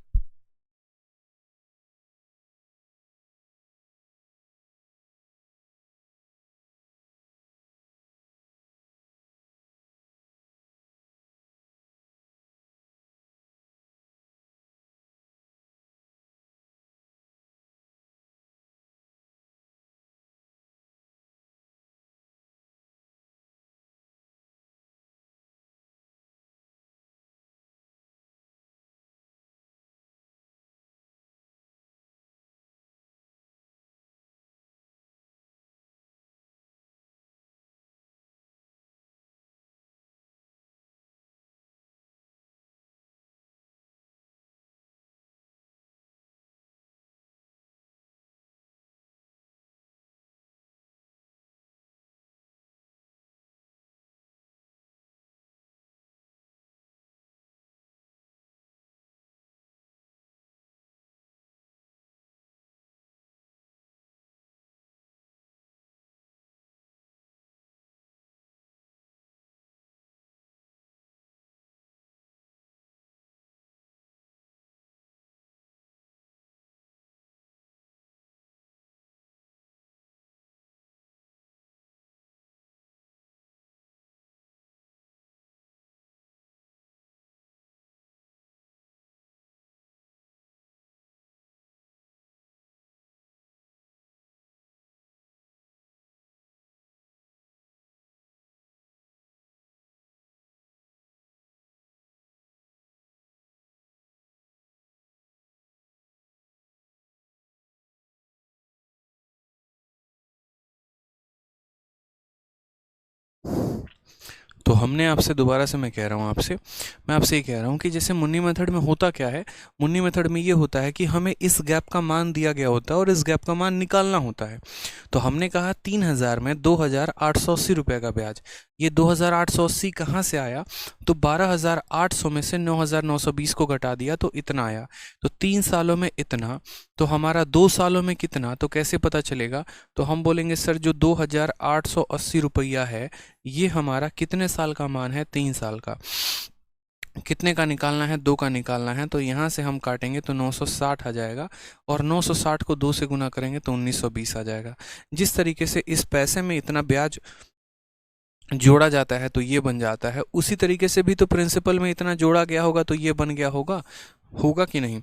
तो हमने आपसे दोबारा से मैं आपसे ये कह रहा हूँ कि जैसे मुन्नी मेथड में होता क्या है, मुन्नी मेथड में ये होता है कि हमें इस गैप का मान दिया गया होता है और इस गैप का मान निकालना होता है। तो हमने कहा 3000 में 2880 रुपये का ब्याज, ये 2880 कहाँ से आया, तो 12800 में से 9920 को घटा दिया तो इतना आया। तो 3 सालों में इतना, तो हमारा 2 सालों में कितना, तो कैसे पता चलेगा, तो हम बोलेंगे सर जो 2880 रुपया है ये हमारा कितने साल का मान है, 3 साल का। कितने का निकालना है, 2 का निकालना है, तो यहाँ से हम काटेंगे तो 960 आ जाएगा और 960 को 2 से गुना करेंगे तो 1920 आ जाएगा। जिस तरीके से इस पैसे में इतना ब्याज जोड़ा जाता है तो ये बन जाता है, उसी तरीके से भी तो प्रिंसिपल में इतना जोड़ा गया होगा तो ये बन गया होगा, होगा कि नहीं।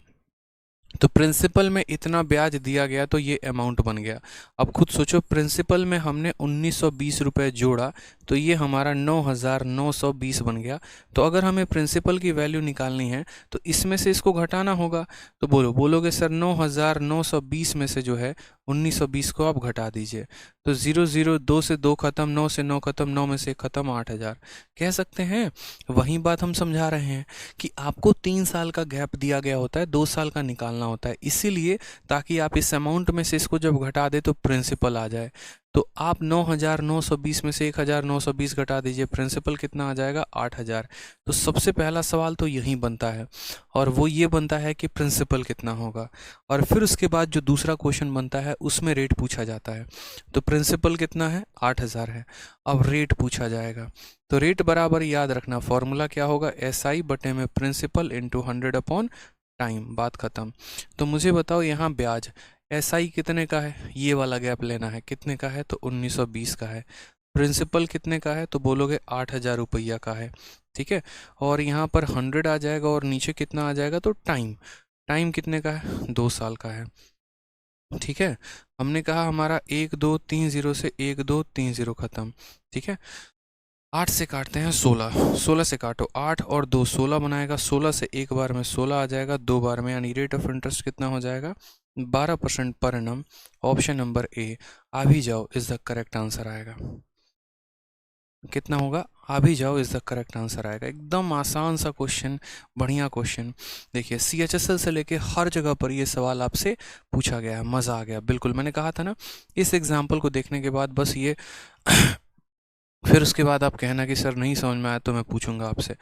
तो प्रिंसिपल में इतना ब्याज दिया गया तो ये अमाउंट बन गया। अब खुद सोचो, प्रिंसिपल में हमने 1920 रुपये जोड़ा तो ये हमारा 9920 बन गया। तो अगर हमें प्रिंसिपल की वैल्यू निकालनी है तो इसमें से इसको घटाना होगा। तो बोलोगे सर 9920 में से जो है 1920 को आप घटा दीजिए, तो 0 2 से 2 खत्म, 9 से 9 खत्म, 9 में से 1 खत्म, 8000 कह सकते हैं। वही बात हम समझा रहे हैं कि आपको 3 साल का गैप दिया गया होता है, 2 साल का निकालना होता है, इसीलिए ताकि आप इस अमाउंट में से इसको जब घटा दे तो प्रिंसिपल आ जाए। तो आप 9920 में से 1920 घटा दीजिए, प्रिंसिपल कितना आ जाएगा, 8000। तो सबसे पहला सवाल तो यही बनता है और वो ये बनता है कि प्रिंसिपल कितना होगा। और फिर उसके बाद जो दूसरा क्वेश्चन बनता है उसमें रेट पूछा जाता है। तो प्रिंसिपल कितना है, 8000 है, अब रेट पूछा जाएगा। तो रेट बराबर याद रखना, फॉर्मूला क्या होगा, SI बटे में प्रिंसिपल इंटू 100 अपॉन टाइम, बात खत्म। तो मुझे बताओ यहाँ ब्याज SI कितने का है, ये वाला गैप लेना है, कितने का है, तो 1920 का है। प्रिंसिपल कितने का है, तो बोलोगे 8000 रुपया का है, ठीक है। और यहाँ पर 100 आ जाएगा और नीचे कितना आ जाएगा, तो टाइम कितने का है, 2 साल का है, ठीक है। हमने कहा हमारा 1 2 3 0 से 1 2 3 0 खत्म, ठीक है। 8 से काटते हैं 16 से काटो 8 और 2 16 बनाएगा, 16 से एक बार में 16 आ जाएगा, 2 बार में, यानी रेट ऑफ इंटरेस्ट कितना हो जाएगा, 12% per annum. Option number A, आ भी जाओ इज द करेक्ट आंसर आएगा। कितना होगा, आ भी जाओ इज द करेक्ट आंसर आएगा। एकदम आसान सा क्वेश्चन, बढ़िया क्वेश्चन। देखिए CHSL से लेके हर जगह पर ये सवाल आपसे पूछा गया है, मज़ा आ गया। बिल्कुल मैंने कहा था ना, इस एग्जाम्पल को देखने के बाद बस ये फिर उसके बाद आप कहना कि सर नहीं समझ में आया तो मैं पूछूंगा आपसे,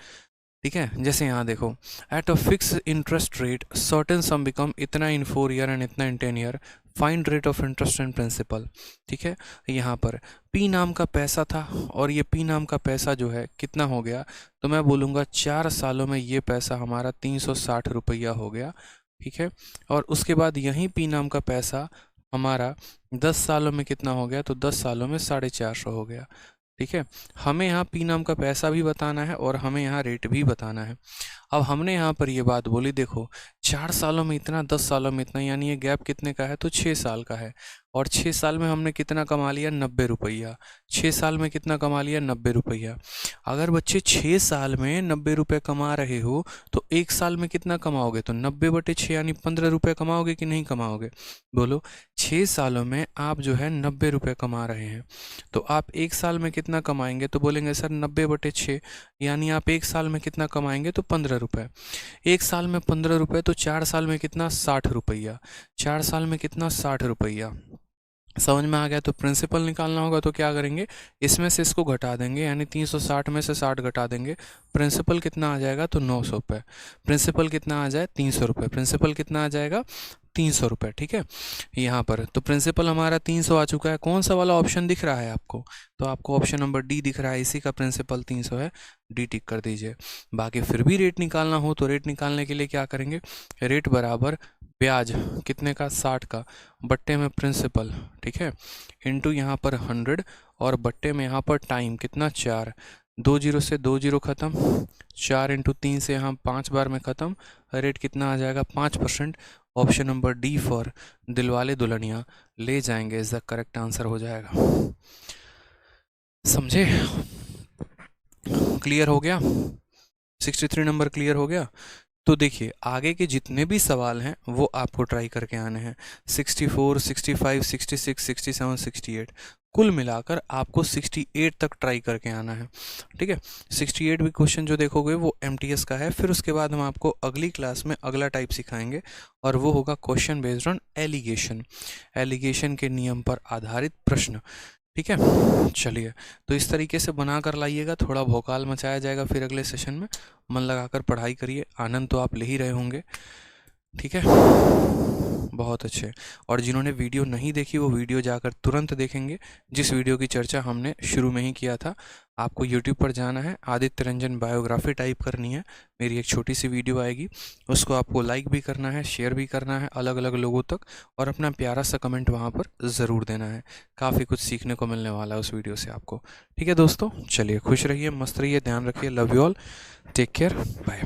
ठीक है। जैसे यहाँ देखो, at a fix interest rate certain sum become इतना इन 4 ईयर एंड इतना in 10 year, find rate of interest and principal, ठीक है। यहाँ पर P नाम का पैसा था और ये P नाम का पैसा जो है कितना हो गया, तो मैं बोलूँगा 4 सालों में ये पैसा हमारा 360 रुपया हो गया, ठीक है। और उसके बाद यहीं P नाम का पैसा हमारा 10 सालों में कितना हो गया, तो 10 सालों में 450 हो गया, ठीक है। हमें यहाँ P नाम का पैसा भी बताना है और हमें यहाँ रेट भी बताना है। अब हमने यहाँ पर ये बात बोली, देखो 4 सालों में इतना, 10 सालों में इतना, यानी ये गैप कितने का है, तो 6 साल का है। और 6 साल में हमने कितना कमा लिया, 90 रुपया। 6 साल में कितना कमा लिया, 90 रुपया। अगर बच्चे 6 साल में 90 रुपये कमा रहे हो तो 1 साल में कितना कमाओगे, तो 90 बटे 6 यानी 15 रुपये कमाओगे कि नहीं कमाओगे, बोलो। 6 सालों में आप जो है 90 रुपये कमा रहे हैं, तो आप 1 साल में कितना कमाएंगे, तो बोलेंगे सर 90 बटे 6, यानी आप 1 साल में कितना कमाएंगे, तो 15 रुपये। 1 साल में 15 रुपये, तो 4 साल में कितना, 60 रुपया। 4 साल में कितना, 60 रुपया। समझ में आ गया। तो प्रिंसिपल निकालना होगा तो क्या करेंगे, इसमें से इसको घटा देंगे, यानी 360 में से 60 घटा देंगे। प्रिंसिपल कितना आ जाएगा, तो 900 रुपये। प्रिंसिपल कितना आ जाए, 300 रुपये। प्रिंसिपल कितना आ जाएगा, 300 रुपये, ठीक है। यहाँ पर तो प्रिंसिपल हमारा 300 आ चुका है। कौन सा वाला ऑप्शन दिख रहा है आपको, तो आपको ऑप्शन नंबर डी दिख रहा है, इसी का प्रिंसिपल 300 है, डी टिक कर दीजिए। बाकी फिर भी रेट निकालना हो तो रेट निकालने के लिए क्या करेंगे, रेट बराबर ब्याज कितने का, 60 का, बट्टे में प्रिंसिपल, ठीक है, इनटू यहाँ पर 100 और बट्टे में यहाँ पर टाइम कितना, 4। 2 0 से 2 0 ख़त्म, 4 इंटू 3 से यहाँ 5 बार में ख़त्म। रेट कितना आ जाएगा, 5%। Option number D for Dilwale Dulhania ले जाएंगे इज द करेक्ट आंसर हो जाएगा। समझे, क्लियर हो गया, 63 नंबर क्लियर हो गया। तो देखिए आगे के जितने भी सवाल हैं वो आपको ट्राई करके आने हैं, 64, 65, 66, 67, 68। कुल मिलाकर आपको 68 तक ट्राई करके आना है। ठीक है, 68 भी क्वेश्चन जो देखोगे वो एमटीएस का है। फिर उसके बाद हम आपको अगली क्लास में अगला टाइप सिखाएंगे और वो होगा question based on allegation, allegation के नियम पर आधारित प्रश्न। ठीक है, चलिए तो इस तरीके से बना कर लाइएगा, थोड़ा भौकाल मचाया जाएगा फिर अगले सेशन में। मन लगाकर पढ़ाई करिए, आनंद तो आप ले ही रहे होंगे। ठीक है, बहुत अच्छे। और जिन्होंने वीडियो नहीं देखी वो वीडियो जाकर तुरंत देखेंगे, जिस वीडियो की चर्चा हमने शुरू में ही किया था। आपको यूट्यूब पर जाना है, आदित्य रंजन बायोग्राफी टाइप करनी है, मेरी एक छोटी सी वीडियो आएगी, उसको आपको लाइक भी करना है, शेयर भी करना है अलग अलग लोगों तक, और अपना प्यारा सा कमेंट वहाँ पर ज़रूर देना है। काफ़ी कुछ सीखने को मिलने वाला है उस वीडियो से आपको। ठीक है दोस्तों, चलिए खुश रहिए, मस्त रहिए, ध्यान रखिए, love you all, take care, bye.